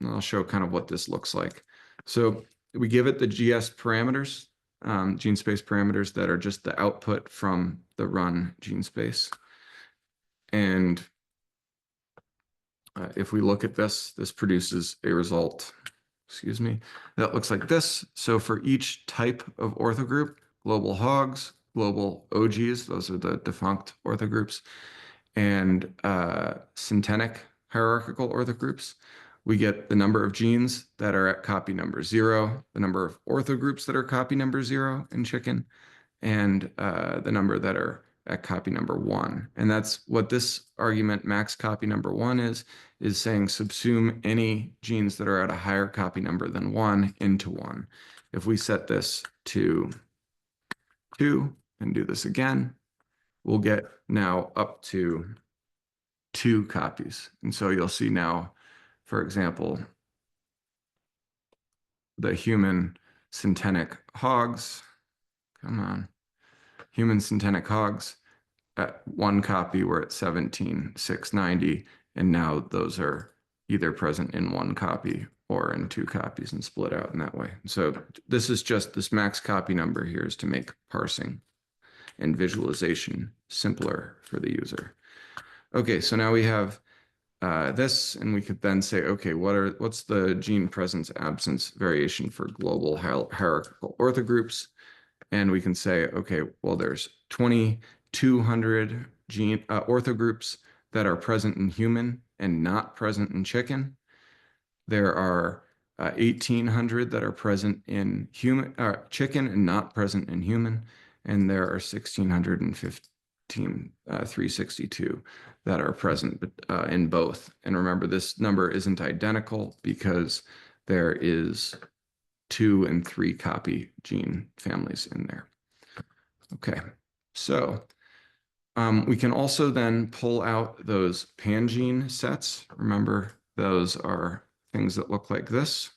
I'll show kind of what this looks like. So we give it the GS parameters, Genespace parameters that are just the output from the run Genespace. And if we look at this, this produces a result, excuse me, that looks like this. So for each type of orthogroup, global hogs, global OGs, those are the defunct orthogroups, and syntenic hierarchical orthogroups, we get the number of genes that are at copy number 0, the number of orthogroups that are copy number 0 in chicken, and the number that are at copy number 1. And that's what this argument, max copy number 1, is saying subsume any genes that are at a higher copy number than 1 into 1. If we set this to 2 and do this again, we'll get now up to 2 copies. And so you'll see now, for example, the human syntenic hogs, come on, human syntenic hogs at 1 copy were at 17,690, and now those are either present in 1 copy or in 2 copies and split out in that way. So this is just this max copy number here is to make parsing and visualization simpler for the user. Okay, so now we have this, and we could then say, okay, what's the gene presence absence variation for global hierarchical orthogroups? And we can say, okay, well, there's 2,200 gene orthogroups that are present in human and not present in chicken. There are 1,800 that are present in chicken and not present in human, and there are 1,615,362 that are present in both. And remember, this number isn't identical because there is 2 and 3 copy gene families in there. Okay, so we can also then pull out those pangene sets. Remember, those are things that look like this.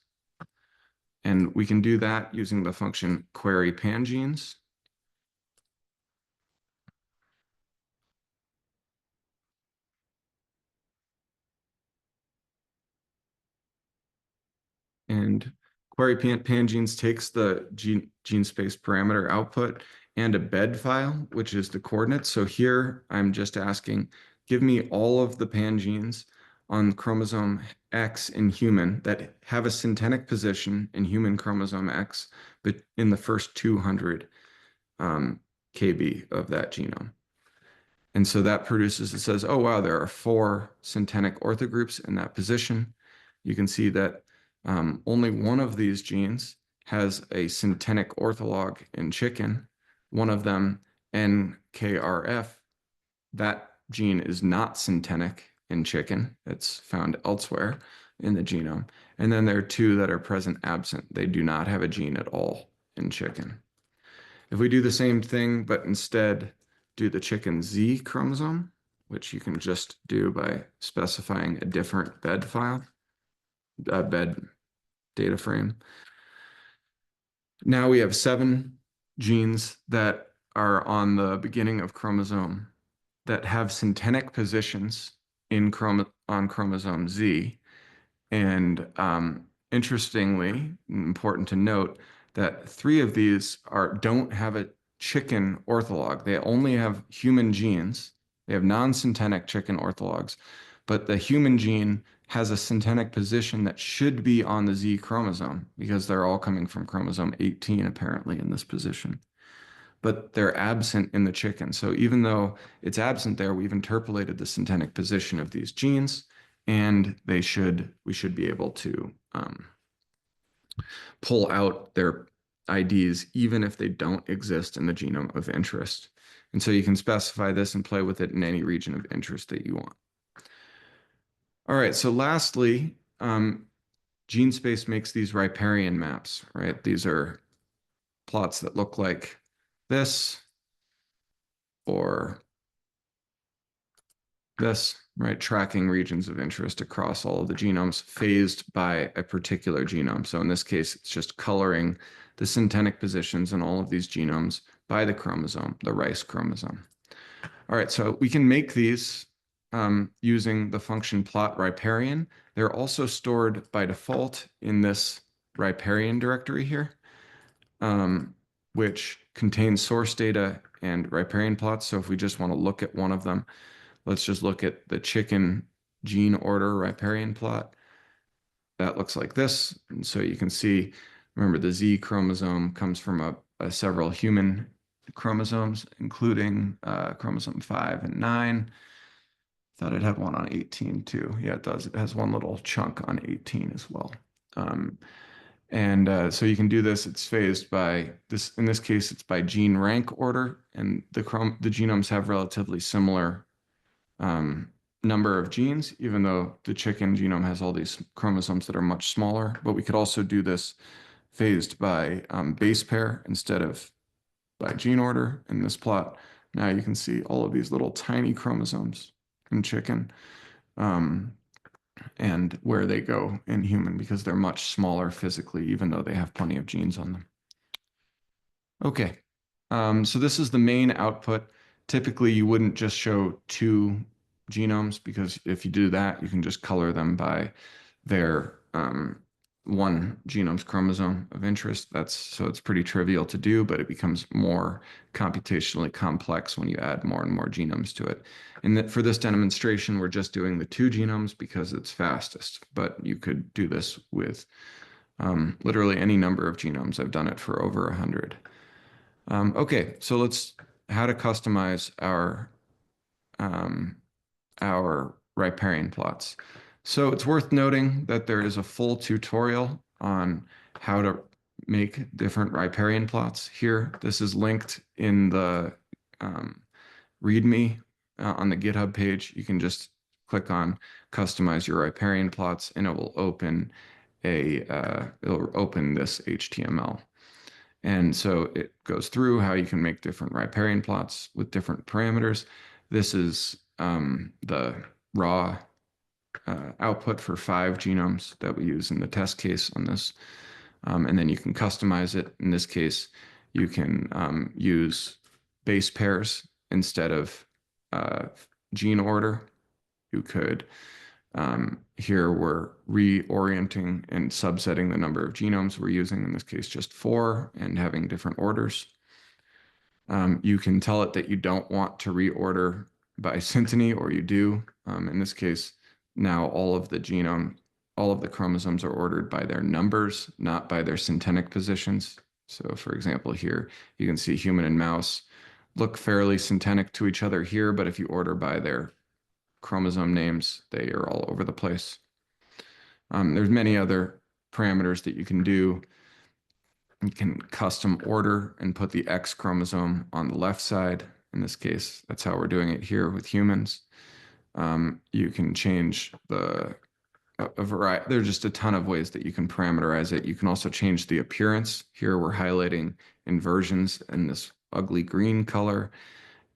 And we can do that using the function query pangenes. And query pangenes takes the Genespace parameter output and a bed file, which is the coordinates. So here I'm just asking, give me all of the pangenes on chromosome X in human that have a syntenic position in human chromosome X, but in the first 200 kb of that genome. And so that produces, it says, oh, wow, there are 4 syntenic orthogroups in that position. You can see that only one of these genes has a syntenic ortholog in chicken. One of them, NKRF, that gene is not syntenic in chicken. It's found elsewhere in the genome. And then there are 2 that are present absent. They do not have a gene at all in chicken. If we do the same thing, but instead do the chicken Z chromosome, which you can just do by specifying a different bed file, bed data frame. Now we have 7 genes that are on the beginning of chromosome that have syntenic positions on chromosome Z. And interestingly, important to note that 3 of these don't have a chicken ortholog. They only have human genes. They have non-syntenic chicken orthologs, but the human gene has a syntenic position that should be on the Z chromosome because they're all coming from chromosome 18 apparently in this position. But they're absent in the chicken. So even though it's absent there, we've interpolated the syntenic position of these genes, and we should be able to pull out their IDs even if they don't exist in the genome of interest. And so you can specify this and play with it in any region of interest that you want. All right, so lastly, Genespace makes these riparian maps, right? These are plots that look like this or this. right? Tracking regions of interest across all of the genomes phased by a particular genome. So in this case, it's just coloring the syntenic positions in all of these genomes by the chromosome, the rice chromosome. All right, so we can make these using the function plot riparian. They're also stored by default in this riparian directory here, which contains source data and riparian plots. So if we just want to look at one of them, let's just look at the chicken gene order riparian plot. That looks like this. And so you can see, remember, the Z chromosome comes from several human chromosomes, including chromosome 5 and 9. Thought I'd have one on 18 too. Yeah, it does. It has one little chunk on 18 as well. So you can do this. It's phased by this. In this case, it's by gene rank order, and the genomes have relatively similar number of genes, even though the chicken genome has all these chromosomes that are much smaller. But we could also do this phased by base pair instead of by gene order in this plot. Now you can see all of these little tiny chromosomes in chicken and where they go in human because they're much smaller physically, even though they have plenty of genes on them. Okay, so this is the main output. Typically, you wouldn't just show 2 genomes because if you do that, you can just color them by their one genome's chromosome of interest. So it's pretty trivial to do, but it becomes more computationally complex when you add more and more genomes to it. And for this demonstration, we're just doing the 2 genomes because it's fastest, but you could do this with literally any number of genomes. I've done it for over 100. Okay, so how to customize our riparian plots. So it's worth noting that there is a full tutorial on how to make different riparian plots here. This is linked in the README on the GitHub page. You can just click on customize your riparian plots and it will open this HTML. And so it goes through how you can make different riparian plots with different parameters. This is the raw output for 5 genomes that we use in the test case on this. And then you can customize it. In this case, you can use base pairs instead of gene order. You could, here we're reorienting and subsetting the number of genomes we're using, in this case just 4, and having different orders. You can tell it that you don't want to reorder by synteny, or you do. In this case, now all of the chromosomes are ordered by their numbers, not by their syntenic positions. So for example, here you can see human and mouse look fairly syntenic to each other here, but if you order by their chromosome names, they are all over the place. There's many other parameters that you can do. You can custom order and put the X chromosome on the left side. In this case, that's how we're doing it here with humans. You can change a variety. There's just a ton of ways that you can parameterize it. You can also change the appearance. Here we're highlighting inversions in this ugly green color.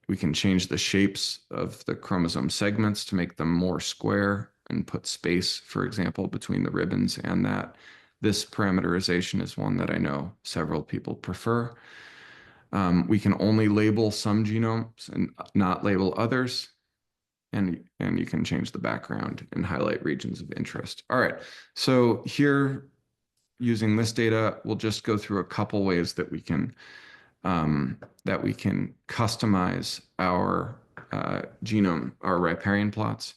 We can change the shapes of the chromosome segments to make them more square and put space, for example, between the ribbons and that. This parameterization is one that I know several people prefer. We can only label some genomes and not label others. And you can change the background and highlight regions of interest. All right, so here, using this data, we'll just go through a couple ways that we can customize our genome, our riparian plots.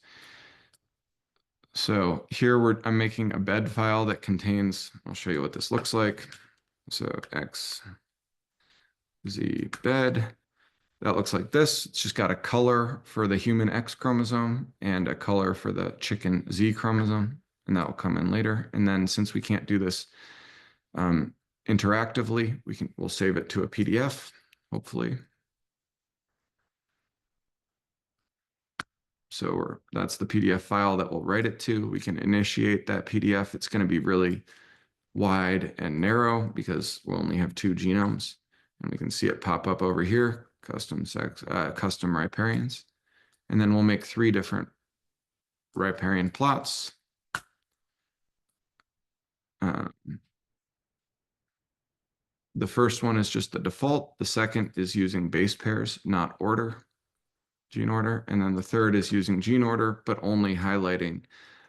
So here I'm making a bed file that contains, I'll show you what this looks like. So X, Z bed. That looks like this. It's just got a color for the human X chromosome and a color for the chicken Z chromosome, and that will come in later. And then since we can't do this interactively, we'll save it to a PDF, hopefully. So that's the PDF file that we'll write it to. We can initiate that PDF. It's going to be really wide and narrow because we'll only have 2 genomes. And we can see it pop up over here, custom riparians. And then we'll make 3 different riparian plots. The first one is just the default. The second is using base pairs, not order, gene order. And then the third is using gene order, but only highlighting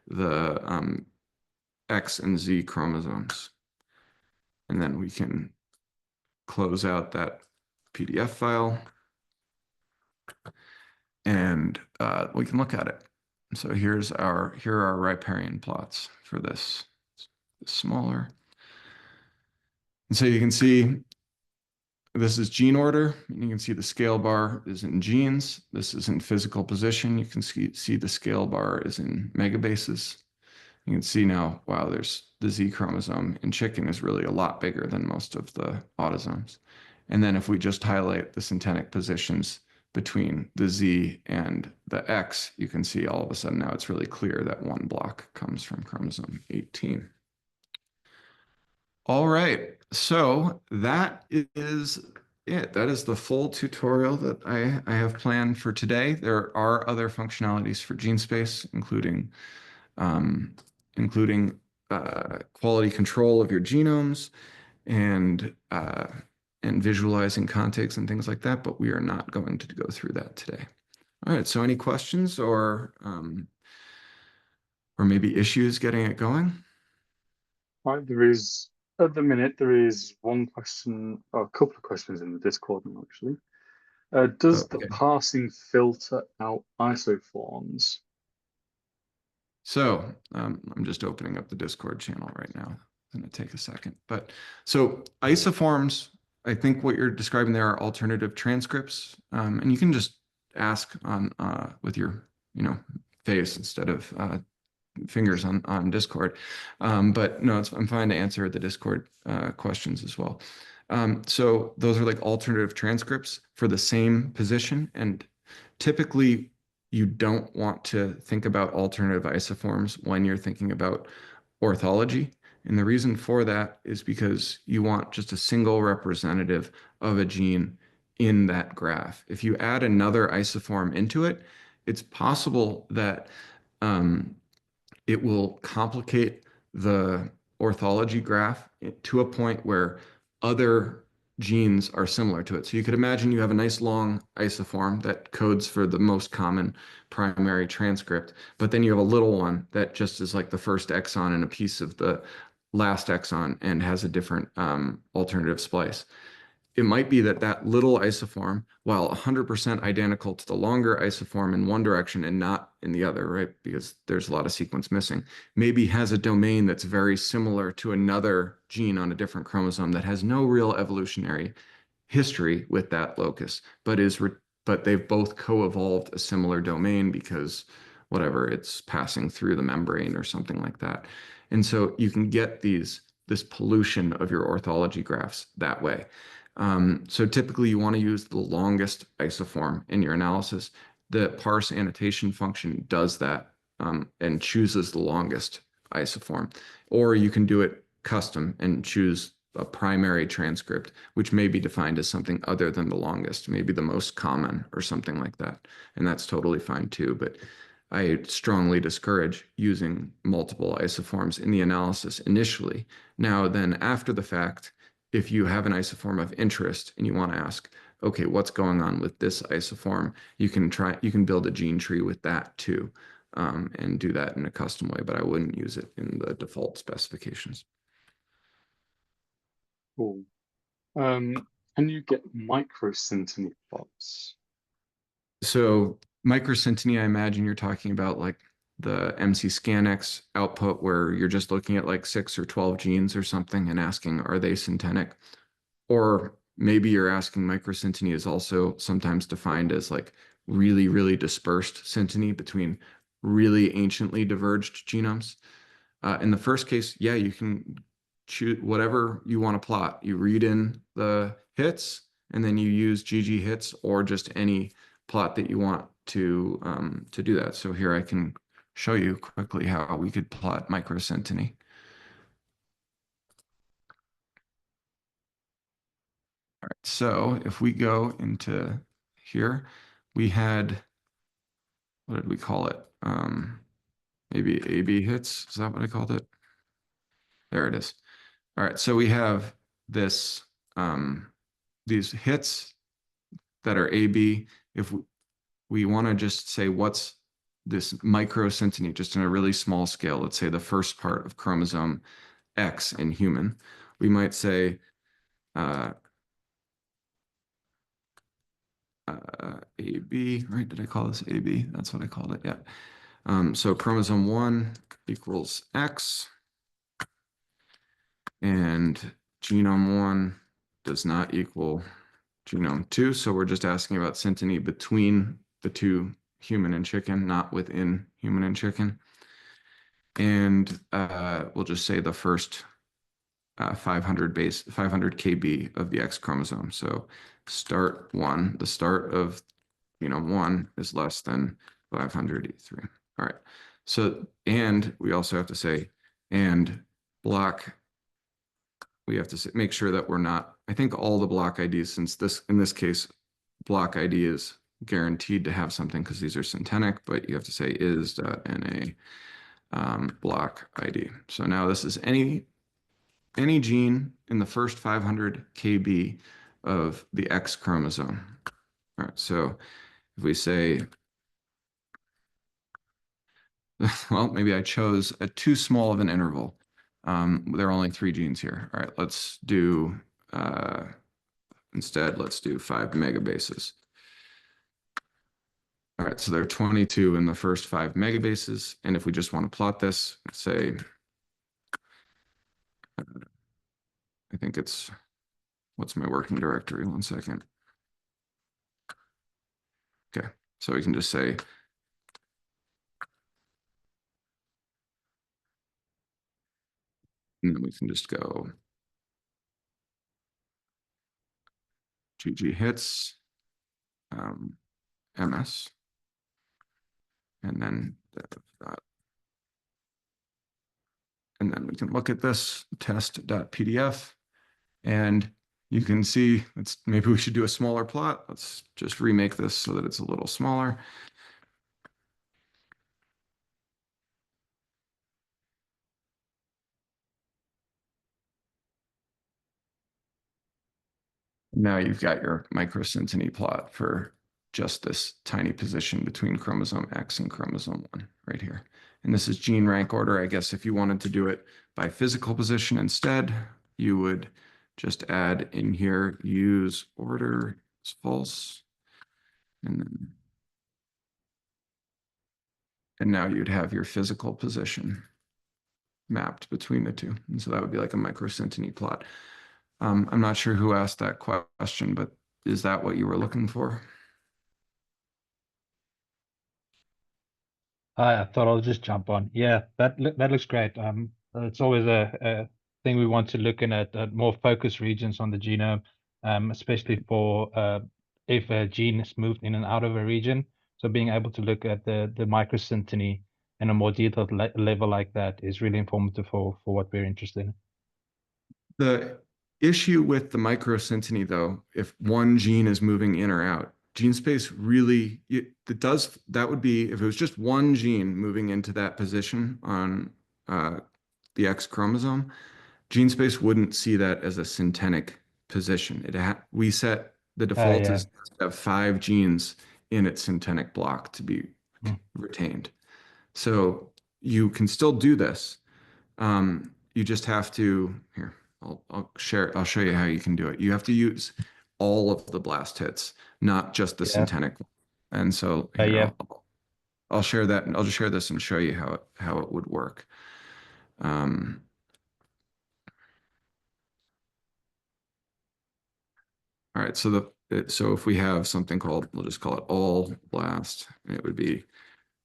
the X and Z chromosomes. And then we can close out that PDF file and we can look at it. So here are our riparian plots for this. It's smaller. And so you can see this is gene order. And you can see the scale bar is in genes. This is in physical position. You can see the scale bar is in megabases. You can see now, wow, there's the Z chromosome in chicken is really a lot bigger than most of the autosomes. And then if we just highlight the syntenic positions between the Z and the X, you can see all of a sudden now it's really clear that one block comes from chromosome 18. All right, so that is it. That is the full tutorial that I have planned for today. There are other functionalities for Genespace, including quality control of your genomes and visualizing contigs and things like that, but we are not going to go through that today. All right, so any questions or maybe issues getting it going? Right, there is, at the minute, there is one question, or a couple of questions in the Discord now, actually. Does the parsing filter out isoforms? So I'm just opening up the Discord channel right now. It's going to take a second. But so isoforms, I think what you're describing there are alternative transcripts. And you can just ask on with your face instead of fingers on Discord. But no, I'm fine to answer the Discord questions as well. So those are like alternative transcripts for the same position. And typically, you don't want to think about alternative isoforms when you're thinking about orthology. And the reason for that is because you want just a single representative of a gene in that graph. If you add another isoform into it, it's possible that it will complicate the orthology graph to a point where other genes are similar to it. So you could imagine you have a nice long isoform that codes for the most common primary transcript, but then you have a little one that just is like the first exon and a piece of the last exon and has a different alternative splice. It might be that that little isoform, while 100% identical to the longer isoform in one direction and not in the other, right? Because there's a lot of sequence missing, maybe has a domain that's very similar to another gene on a different chromosome that has no real evolutionary history with that locus, but they've both co-evolved a similar domain because whatever, it's passing through the membrane or something like that. And so you can get this pollution of your orthology graphs that way. So typically you want to use the longest isoform in your analysis. The parse annotation function does that and chooses the longest isoform. Or you can do it custom and choose a primary transcript, which may be defined as something other than the longest, maybe the most common or something like that. And that's totally fine too. But I strongly discourage using multiple isoforms in the analysis initially. Now, then after the fact, if you have an isoform of interest and you want to ask, okay, what's going on with this isoform? You can build a gene tree with that too, and do that in a custom way, but I wouldn't use it in the default specifications. Cool. Can you get microsynteny plots? So microsynteny, I imagine you're talking about like the MC-ScanX output where you're just looking at like 6 or 12 genes or something and asking, are they syntenic? Or maybe you're asking microsynteny is also sometimes defined as like really, really dispersed synteny between really anciently diverged genomes. In the first case, yeah, you can choose whatever you want to plot. You read in the hits and then you use GG hits or just any plot that you want to do that. So here I can show you quickly how we could plot microsynteny. All right, so if we go into here, we had, what did we call it? maybe AB hits. Is that what I called it? There it is. All right, so we have this these hits that are AB. If we want to just say what's this microsynteny, just in a really small scale, let's say the first part of chromosome X in human, we might say AB, right? Did I call this AB? That's what I called it, yeah. So chromosome 1 equals X, and genome 1 does not equal genome 2. So we're just asking about synteny between the two, human and chicken, not within human and chicken. And we'll just say the first 500 kb of the X chromosome. So start 1, the start of genome 1 is less than 500 E3. All right. So, and we also have to say, and block, we have to say, make sure that we're not, I think all the block IDs, since this, in this case, block ID is guaranteed to have something because these are syntenic, but you have to say is.na block ID. So now this is any gene in the first 500 kb of the X chromosome. All right, so if we say, well, maybe I chose a too small of an interval. There are only 3 genes here. All right, let's do, instead, let's do 5 megabases. All right, so there are 22 in the first 5 megabases. And if we just want to plot this, say, I think it's, what's my working directory? 1 second. Okay, so we can just say, and then we can just go GG hits, MS, and then we can look at this test.pdf, and you can see it's, maybe we should do a smaller plot. Let's just remake this so that it's a little smaller. Now you've got your microsynteny plot for just this tiny position between chromosome X and chromosome 1 right here. And this is gene rank order. I guess if you wanted to do it by physical position instead, you would just add in here, use order is false. And now you'd have your physical position mapped between the two. And so that would be like a microsynteny plot. I'm not sure who asked that question, but is that what you were looking for? I thought I'll just jump on. Yeah, that looks great. It's always a thing we want to look in at more focused regions on the genome, especially for if a gene is moved in and out of a region. So being able to look at the microsynteny in a more detailed level like that is really informative for what we're interested in. The issue with the microsynteny, though, if one gene is moving in or out, Genespace really, that would be, if it was just one gene moving into that position on the X chromosome, Genespace wouldn't see that as a syntenic position. We set the default is to have 5 genes in its syntenic block to be retained. So you can still do this. You just have to, here, I'll show you how you can do it. You have to use all of the blast hits, not just the syntenic. And so here, I'll share that, and I'll just share this and show you how it would work. All right, so if we have something called, we'll just call it all blast, it would be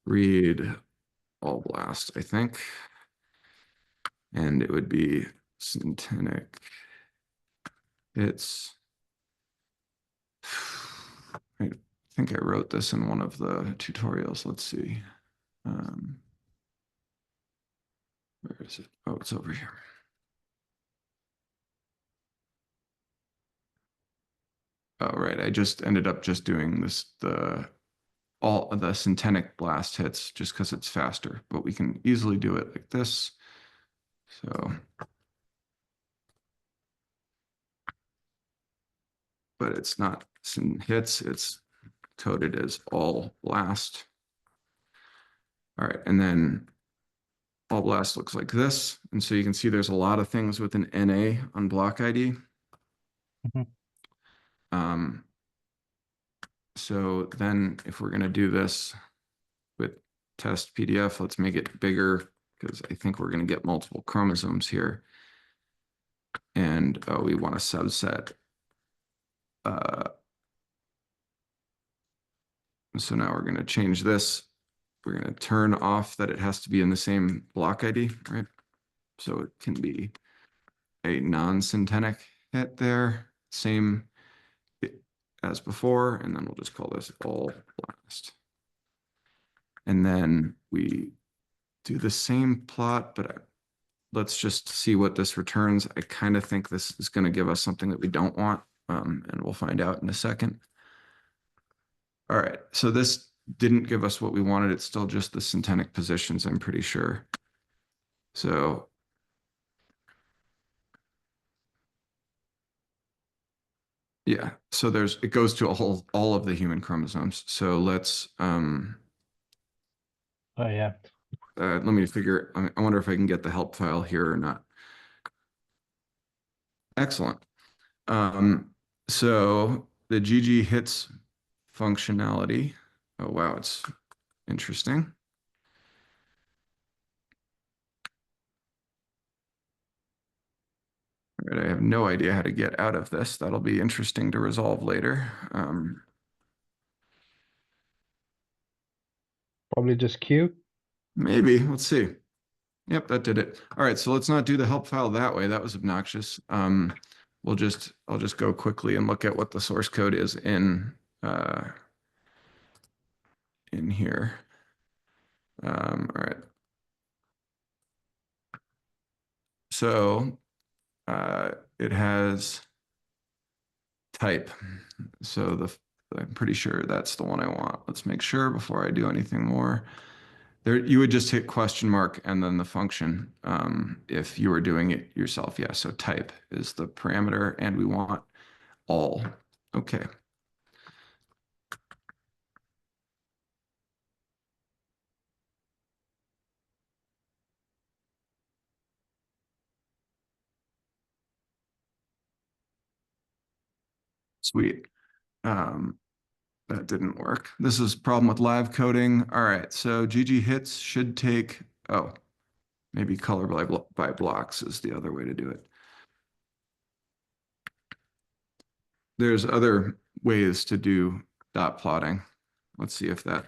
read all blast, I think. And it would be syntenic hits. I think I wrote this in one of the tutorials. Let's see. Where is it? Oh, it's over here. Oh, right. I just ended up just doing this, the all of the syntenic blast hits just because it's faster, but we can easily do it like this. So, but it's not hits, it's coded as all blast. All right, and then all blast looks like this. And so you can see there's a lot of things with an NA on block ID. So then if we're going to do this with test PDF, let's make it bigger because I think we're going to get multiple chromosomes here. And we want a subset. So now we're going to change this. We're going to turn off that it has to be in the same block ID, right? So it can be a non-syntenic hit there, same as before, and then we'll just call this all blast. And then we do the same plot, but let's just see what this returns. I kind of think this is going to give us something that we don't want, and we'll find out in a second. All right, so this didn't give us what we wanted. It's still just the syntenic positions, I'm pretty sure. So yeah, so it goes to all of the human chromosomes. So let's Oh yeah. let me figure. I wonder if I can get the help file here or not. Excellent. So the GG hits functionality. Oh wow, it's interesting. All right, I have no idea how to get out of this. That'll be interesting to resolve later. Probably just Q. Maybe, let's see. Yep, that did it. All right, so let's not do the help file that way. That was obnoxious. I'll just go quickly and look at what the source code is in here. All right. So it has type. So I'm pretty sure that's the one I want. Let's make sure before I do anything more. There, you would just hit question mark and then the function if you were doing it yourself. Yeah, so type is the parameter and we want all. Okay. Sweet. That didn't work. This is a problem with live coding. All right, so GG hits should take, oh, maybe color by blocks is the other way to do it. There's other ways to do dot plotting. Let's see if that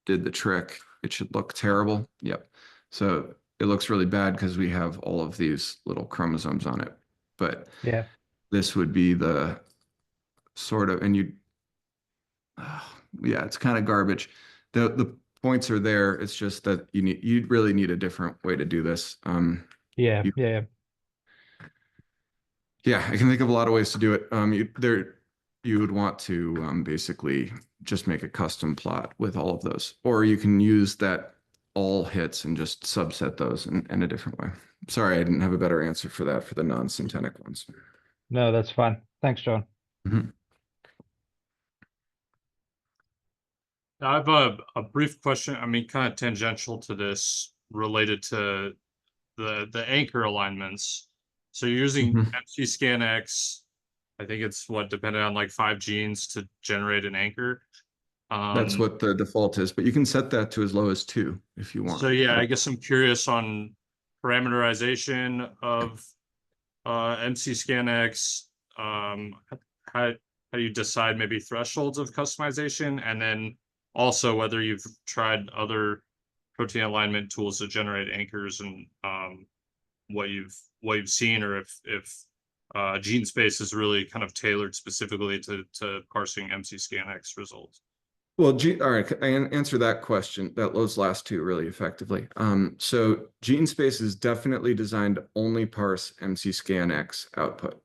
did the trick. It should look terrible. Yep. So it looks really bad because we have all of these little chromosomes on it. But yeah, this would be the sort of, and yeah, it's kind of garbage. The points are there. It's just that you really need a different way to do this. yeah. Yeah, I can think of a lot of ways to do it. You would want to basically just make a custom plot with all of those, or you can use that all hits and just subset those in a different way. Sorry, I didn't have a better answer for that for the non-syntenic ones. No, that's fine. Thanks, John. Mm-hmm. I have a brief question. I mean, kind of tangential to this, related to the anchor alignments. So you're using MC-ScanX. I think it's depending on like 5 genes to generate an anchor. That's what the default is, but you can set that to as low as 2 if you want. So yeah, I guess I'm curious on parameterization of MC-ScanX. How do you decide maybe thresholds of customization, and then also whether you've tried other protein alignment tools to generate anchors, and what you've seen, or if Genespace is really kind of tailored specifically to parsing MC-ScanX results. Well, all right, I answer that question, those last two really effectively. So Genespace is definitely designed to only parse MC-ScanX output.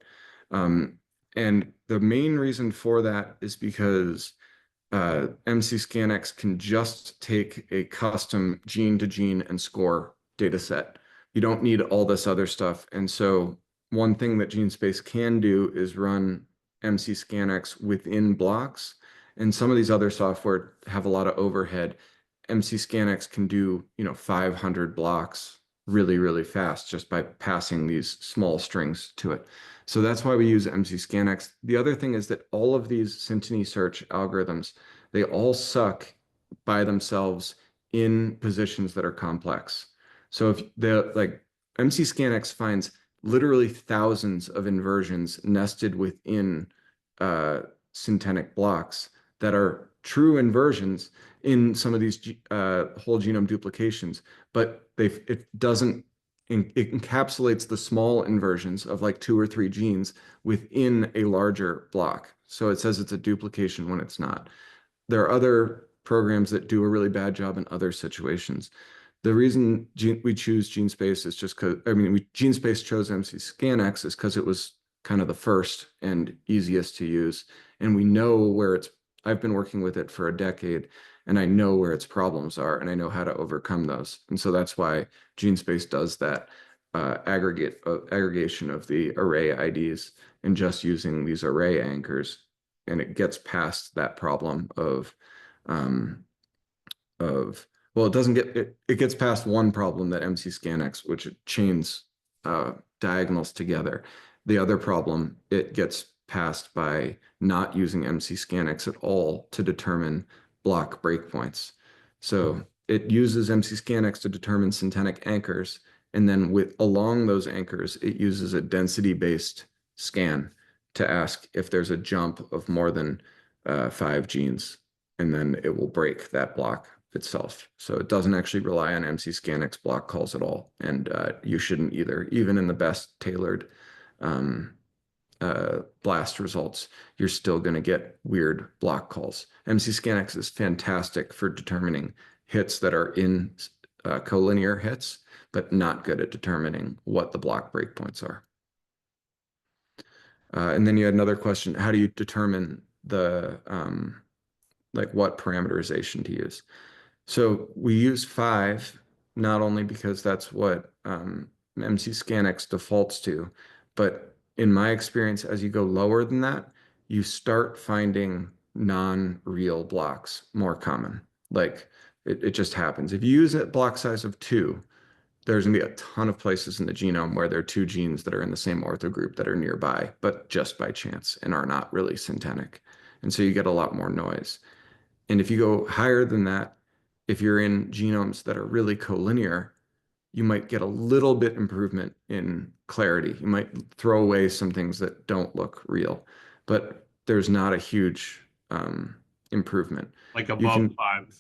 And the main reason for that is because MC-ScanX can just take a custom gene-to-gene and score data set. You don't need all this other stuff. And so one thing that Genespace can do is run MC-ScanX within blocks. And some of these other software have a lot of overhead. MC-ScanX can do, 500 blocks really, really fast just by passing these small strings to it. So that's why we use MC-ScanX. The other thing is that all of these synteny search algorithms, they all suck by themselves in positions that are complex. So if MC-ScanX finds literally thousands of inversions nested within syntenic blocks that are true inversions in some of these whole genome duplications, but it encapsulates the small inversions of like 2 or 3 genes within a larger block. So it says it's a duplication when it's not. There are other programs that do a really bad job in other situations. The reason we choose Genespace is just because, Genespace chose MC-ScanX is because it was kind of the first and easiest to use. And we know where I've been working with it for a decade, and I know where its problems are, and I know how to overcome those. And so that's why Genespace does that aggregation of the array IDs and just using these array anchors, and it gets past that problem well, it gets past one problem that MC-ScanX, which it chains diagonals together. The other problem it gets past by not using MC-ScanX at all to determine block breakpoints. So it uses MC-ScanX to determine syntenic anchors, and then along those anchors, it uses a density-based scan to ask if there's a jump of more than 5 genes, and then it will break that block itself. So it doesn't actually rely on MC-ScanX block calls at all, and you shouldn't either. Even in the best tailored blast results, you're still going to get weird block calls. MC-ScanX is fantastic for determining hits that are in collinear hits, but not good at determining what the block breakpoints are. And then you had another question: how do you determine the what parameterization to use? So we use 5, not only because that's what MC-ScanX defaults to, but in my experience, as you go lower than that, you start finding non-real blocks more common. Like it just happens. If you use a block size of 2, there's gonna be a ton of places in the genome where there are 2 genes that are in the same orthogroup that are nearby, but just by chance and are not really syntenic. And so you get a lot more noise. And if you go higher than that, if you're in genomes that are really collinear, you might get a little bit improvement in clarity. You might throw away some things that don't look real, but there's not a huge improvement. Like above 5.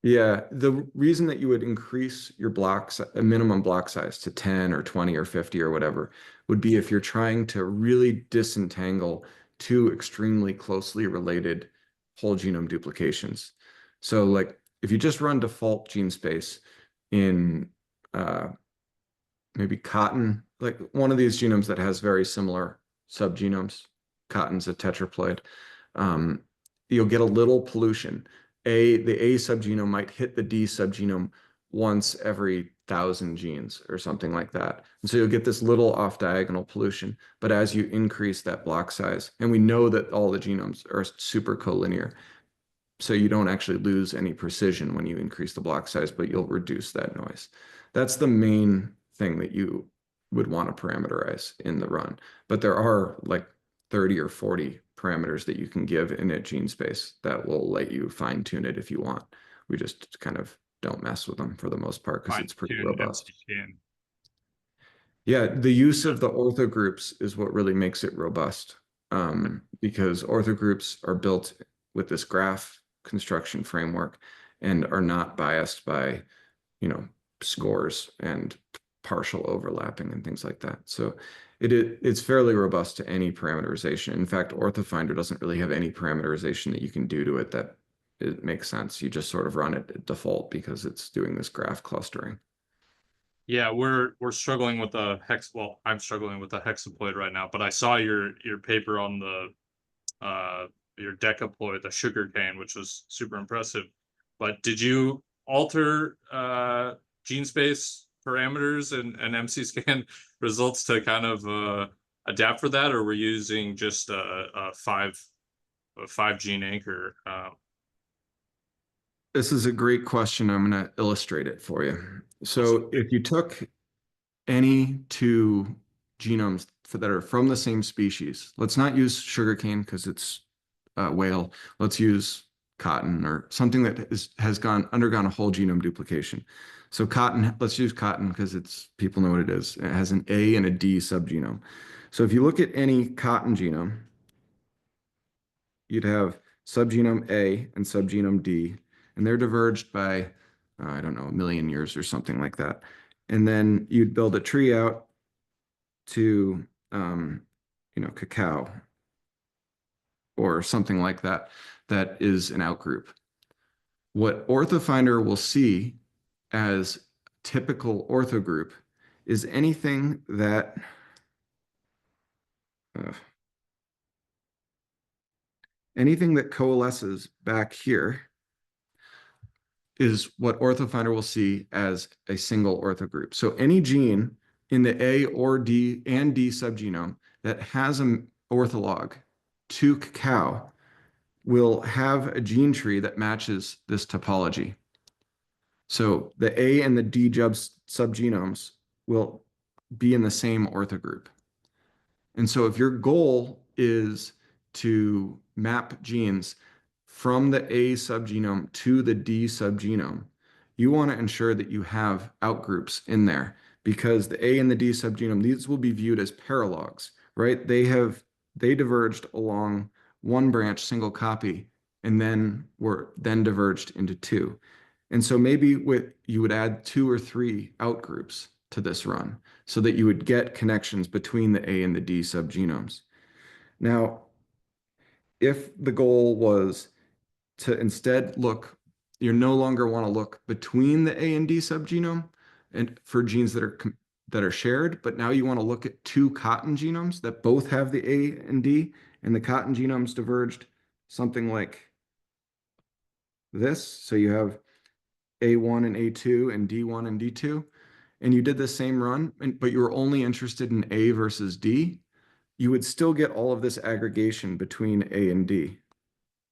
Yeah, the reason that you would increase your blocks, a minimum block size to 10 or 20 or 50 or whatever, would be if you're trying to really disentangle 2 extremely closely related whole genome duplications. So like if you just run default Genespace in maybe cotton, like one of these genomes that has very similar subgenomes, cotton's a tetraploid, you'll get a little pollution. The A subgenome might hit the D subgenome once every 1,000 genes or something like that. And so you'll get this little off-diagonal pollution. But as you increase that block size, and we know that all the genomes are super collinear, so you don't actually lose any precision when you increase the block size, but you'll reduce that noise. That's the main thing that you would want to parameterize in the run. But there are like 30 or 40 parameters that you can give in a Genespace that will let you fine tune it if you want. We just kind of don't mess with them for the most part because it's pretty robust. Yeah, the use of the orthogroups is what really makes it robust, because orthogroups are built with this graph construction framework and are not biased by, scores and partial overlapping and things like that. So it's fairly robust to any parameterization. In fact, OrthoFinder doesn't really have any parameterization that you can do to it that it makes sense. You just sort of run it at default because it's doing this graph clustering. Yeah, we're struggling with a well, I'm struggling with a hexaploid right now, but I saw your paper on the your decaploid, the sugarcane, which was super impressive. But did you alter Genespace parameters and MC-scan results to kind of adapt for that, or were you using just a five gene anchor? This is a great question. I'm going to illustrate it for you. So if you took any two genomes that are from the same species, let's not use sugarcane because it's whale. Let's use cotton or something that has undergone a whole genome duplication. So cotton, let's use cotton because people know what it is. It has an A and a D subgenome. So if you look at any cotton genome, you'd have subgenome A and subgenome D, and they're diverged by, I don't know, 1 million years or something like that. And then you'd build a tree out to, cacao or something like that, that is an outgroup. What OrthoFinder will see as typical orthogroup is anything that coalesces back here is what OrthoFinder will see as a single orthogroup. So any gene in the A or D and D subgenome that has an ortholog to cacao will have a gene tree that matches this topology. So the A and the D subgenomes will be in the same orthogroup. And so if your goal is to map genes from the A subgenome to the D subgenome, you want to ensure that you have outgroups in there, because the A and the D subgenome, these will be viewed as paralogs, right? They diverged along one branch, single copy, and then were diverged into two. And so maybe you would add 2 or 3 outgroups to this run so that you would get connections between the A and the D subgenomes. Now, if the goal was to instead you no longer want to look between the A and D subgenome and for genes that are shared, but now you want to look at 2 cotton genomes that both have the A and D, and the cotton genomes diverged something like this. So you have A1 and A2 and D1 and D2, and you did the same run, but you were only interested in A versus D, you would still get all of this aggregation between A and D,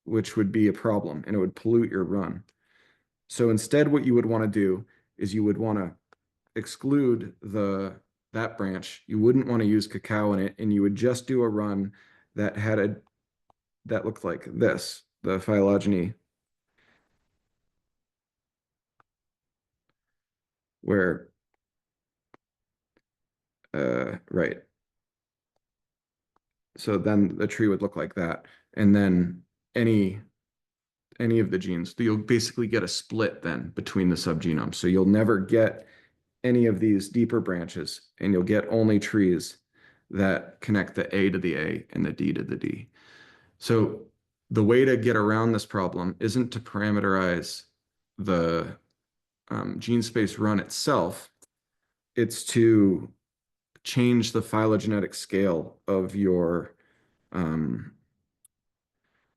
which would be a problem, and it would pollute your run. So instead, what you would want to do is you would want to exclude that branch. You wouldn't want to use cacao in it, and you would just do a run that looked like this, the phylogeny, where right. So then the tree would look like that. And then any of the genes, you'll basically get a split then between the subgenomes. So you'll never get any of these deeper branches, and you'll get only trees that connect the A to the A and the D to the D. So the way to get around this problem isn't to parameterize the Genespace run itself. It's to change the phylogenetic scale of your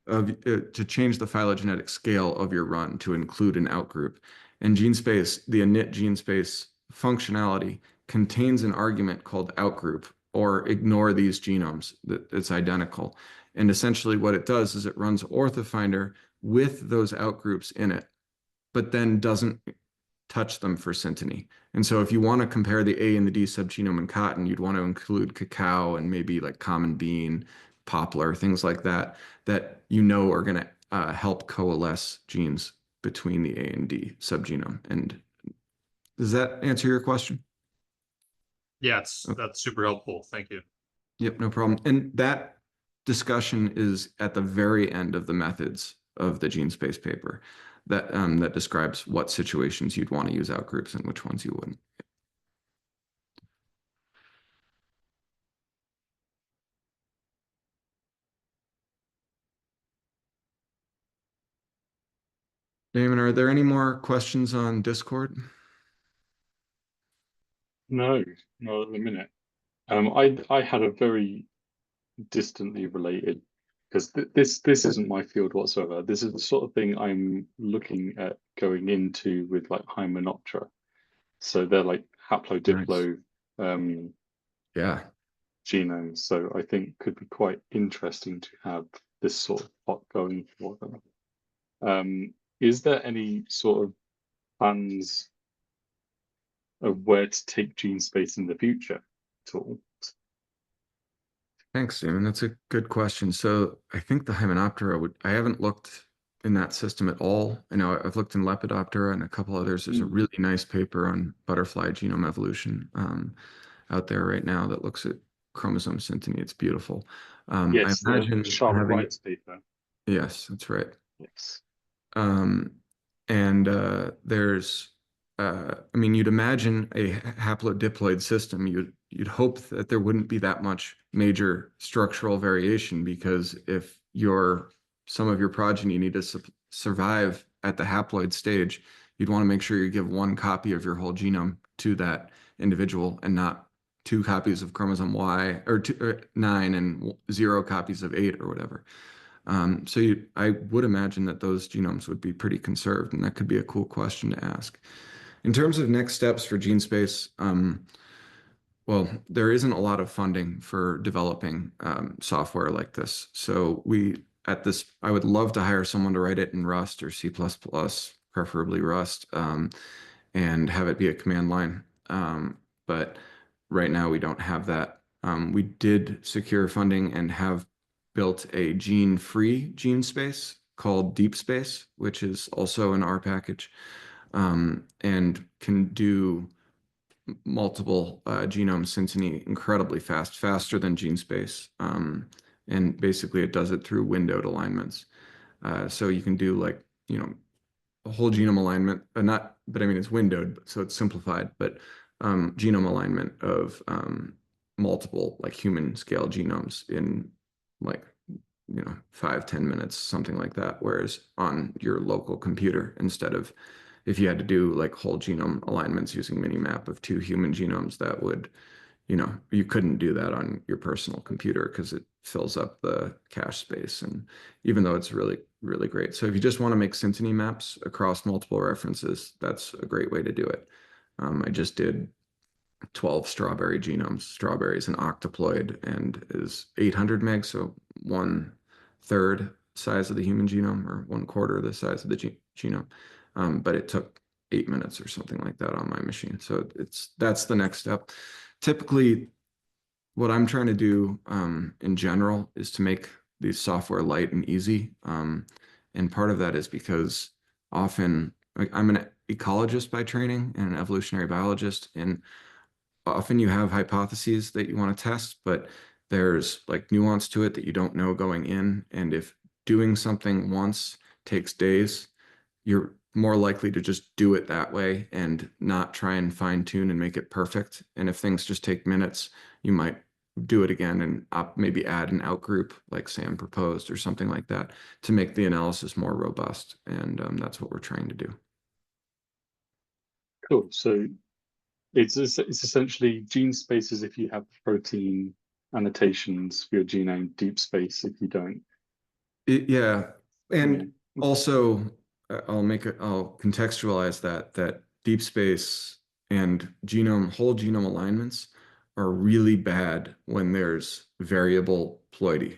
to change the phylogenetic scale of your run to include an outgroup. And Genespace, the init Genespace functionality contains an argument called outgroup, or ignore these genomes, that it's identical. And essentially what it does is it runs OrthoFinder with those outgroups in it, but then doesn't touch them for synteny. And so if you want to compare the A and the D subgenome in cotton, you'd want to include cacao and maybe like common bean, poplar, things like that, that are going to help coalesce genes between the A and D subgenome. And does that answer your question? Yeah, that's super helpful. Thank you. Yep, no problem. And that discussion is at the very end of the methods of the Genespace paper that describes what situations you'd want to use outgroups and which ones you wouldn't. Damon, are there any more questions on Discord? No, not at the minute. I had a very distantly related because this isn't my field whatsoever. This is the sort of thing I'm looking at going into with like Hymenoptera. So they're like haplodiplo Yeah. genomes. So I think could be quite interesting to have this sort of pot going for them. Is there any sort of plans of where to take Genespace in the future at all? Thanks, Simon. That's a good question. So I think the Hymenoptera I haven't looked in that system at all. I know I've looked in Lepidoptera and a couple others. There's a really nice paper on butterfly genome evolution out there right now that looks at chromosome synteny. It's beautiful. Yes, I the imagine Charlotte having, Wright's paper. yes, that's right. Yes. And there's, I mean, you'd imagine a haplodiploid system. You'd hope that there wouldn't be that much major structural variation, because if some of your progeny need to survive at the haploid stage, you'd want to make sure you give one copy of your whole genome to that individual and not two copies of chromosome Y or 9 and 0 copies of 8 or whatever. So I would imagine that those genomes would be pretty conserved, and that could be a cool question to ask. In terms of next steps for Genespace, well, there isn't a lot of funding for developing software like this. So I would love to hire someone to write it in Rust or C++, preferably Rust, and have it be a command line. But right now we don't have that. We did secure funding and have built a gene-free Genespace called DeepSpace, which is also an R package, and can do multiple genome synteny incredibly fast, faster than Genespace. And basically it does it through windowed alignments. So you can do like, a whole genome alignment, but I mean, it's windowed, so it's simplified, but genome alignment of multiple like human scale genomes in like 5-10 minutes, something like that. Whereas on your local computer, instead of if you had to do like whole genome alignments using Minimap of 2 human genomes, that would, you couldn't do that on your personal computer because it fills up the cache space. And even though it's really, really great. So if you just want to make synteny maps across multiple references, that's a great way to do it. I just did 12 strawberry genomes. Strawberry is an octoploid and is 800 megs, so 1/3 size of the human genome or 1/4 the size of the genome. But it took 8 minutes or something like that on my machine. So that's the next step. Typically, what I'm trying to do in general is to make these software light and easy. And part of that is because often I'm an ecologist by training and an evolutionary biologist, and often you have hypotheses that you want to test, but there's like nuance to it that you don't know going in. And if doing something once takes days, you're more likely to just do it that way and not try and fine tune and make it perfect. And if things just take minutes, you might do it again and maybe add an outgroup like Sam proposed or something like that to make the analysis more robust. And that's what we're trying to do. Cool. So it's essentially Genespace is if you have protein annotations for your genome, DeepSpace if you don't. Yeah. And also I'll contextualize that DeepSpace and whole genome alignments are really bad when there's variable ploidy,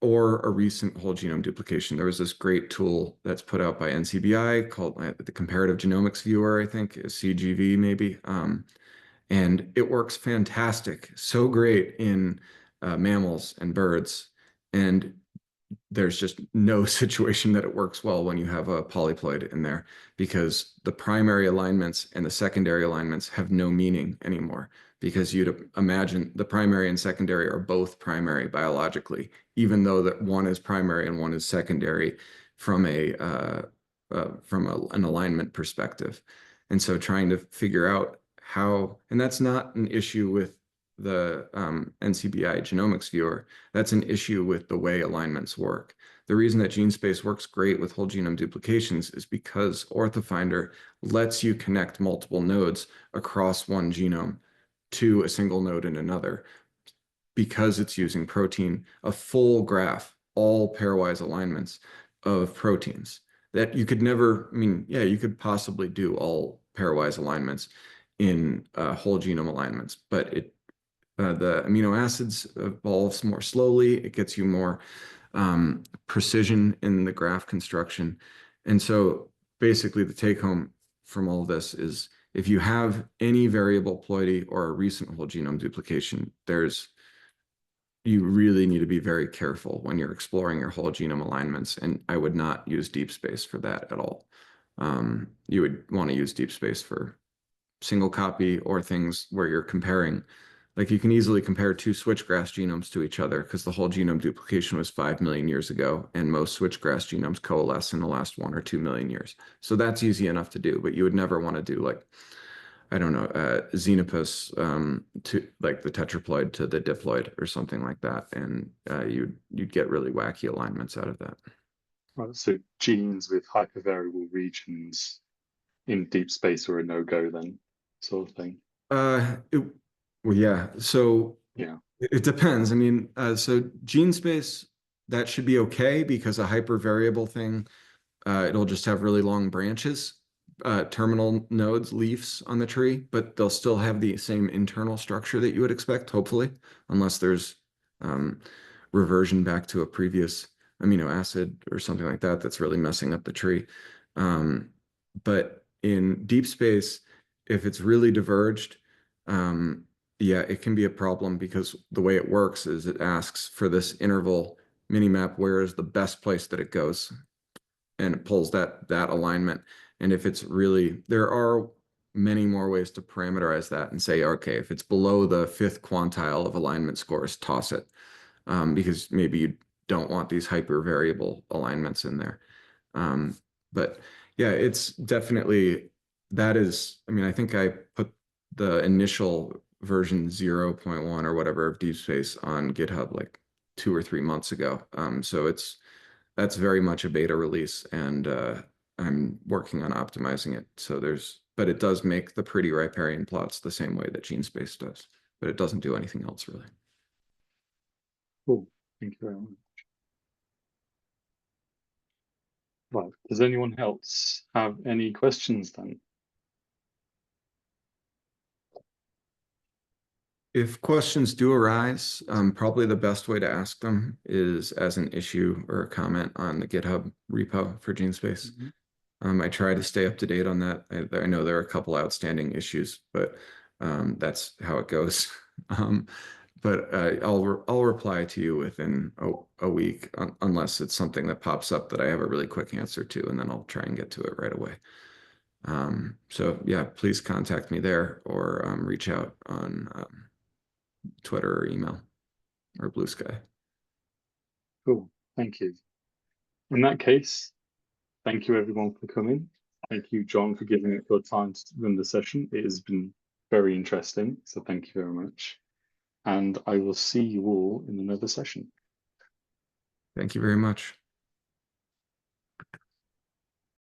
or a recent whole genome duplication. There was this great tool that's put out by NCBI called the Comparative Genomics Viewer, I think, is CGV maybe. And it works fantastic, so great in mammals and birds. And there's just no situation that it works well when you have a polyploid in there, because the primary alignments and the secondary alignments have no meaning anymore, because you'd imagine the primary and secondary are both primary biologically, even though that one is primary and one is secondary from an alignment perspective. And so trying to figure out how, and that's not an issue with the NCBI genomics viewer, that's an issue with the way alignments work. The reason that Genespace works great with whole genome duplications is because OrthoFinder lets you connect multiple nodes across one genome to a single node in another. because it's using protein, a full graph, all pairwise alignments of proteins that you could never, I mean, yeah, you could possibly do all pairwise alignments in whole genome alignments, but the amino acids evolves more slowly. It gets you more precision in the graph construction. And so basically the take home from all of this is if you have any variable ploidy or a recent whole genome duplication, you really need to be very careful when you're exploring your whole genome alignments. And I would not use Deepspace for that at all. You would want to use Deepspace for single copy or things where you're comparing. Like you can easily compare two switchgrass genomes to each other because the whole genome duplication was 5 million years ago, and most switchgrass genomes coalesce in the last 1 or 2 million years. So that's easy enough to do, but you would never want to do like, I don't know, Xenopus to like the tetraploid to the diploid or something like that, and you'd get really wacky alignments out of that. Right, so genes with hypervariable regions in Deepspace are a no-go then, sort of thing. Well, yeah. So yeah, it depends. I mean, so Genespace, that should be okay because a hypervariable thing, it'll just have really long branches, terminal nodes, leaves on the tree, but they'll still have the same internal structure that you would expect, hopefully, unless there's reversion back to a previous amino acid or something like that that's really messing up the tree. But in Deepspace, if it's really diverged, yeah, it can be a problem because the way it works is it asks for this interval minimap, where is the best place that it goes, and it pulls that alignment. And if it's really, there are many more ways to parameterize that and say, okay, if it's below the 5th quantile of alignment scores, toss it, because maybe you don't want these hypervariable alignments in there. But yeah, it's definitely, that is, I mean, I think I put the initial version 0.1 or whatever of Deepspace on GitHub like 2 or 3 months ago. So that's very much a beta release, and I'm working on optimizing it. So but it does make the pretty riparian plots the same way that Genespace does, but it doesn't do anything else really. Cool. Thank you very much. Right. Does anyone else have any questions then? If questions do arise, probably the best way to ask them is as an issue or a comment on the GitHub repo for Genespace. I try to stay up to date on that. I know there are a couple outstanding issues, but that's how it goes. But I'll reply to you within a week, unless it's something that pops up that I have a really quick answer to, and then I'll try and get to it right away. So yeah, please contact me there or reach out on Twitter or email or Blue Sky. Cool. Thank you. In that case, thank you everyone for coming. Thank you, John, for giving it your time to run the session. It has been very interesting. So thank you very much. And I will see you all in another session. Thank you very much.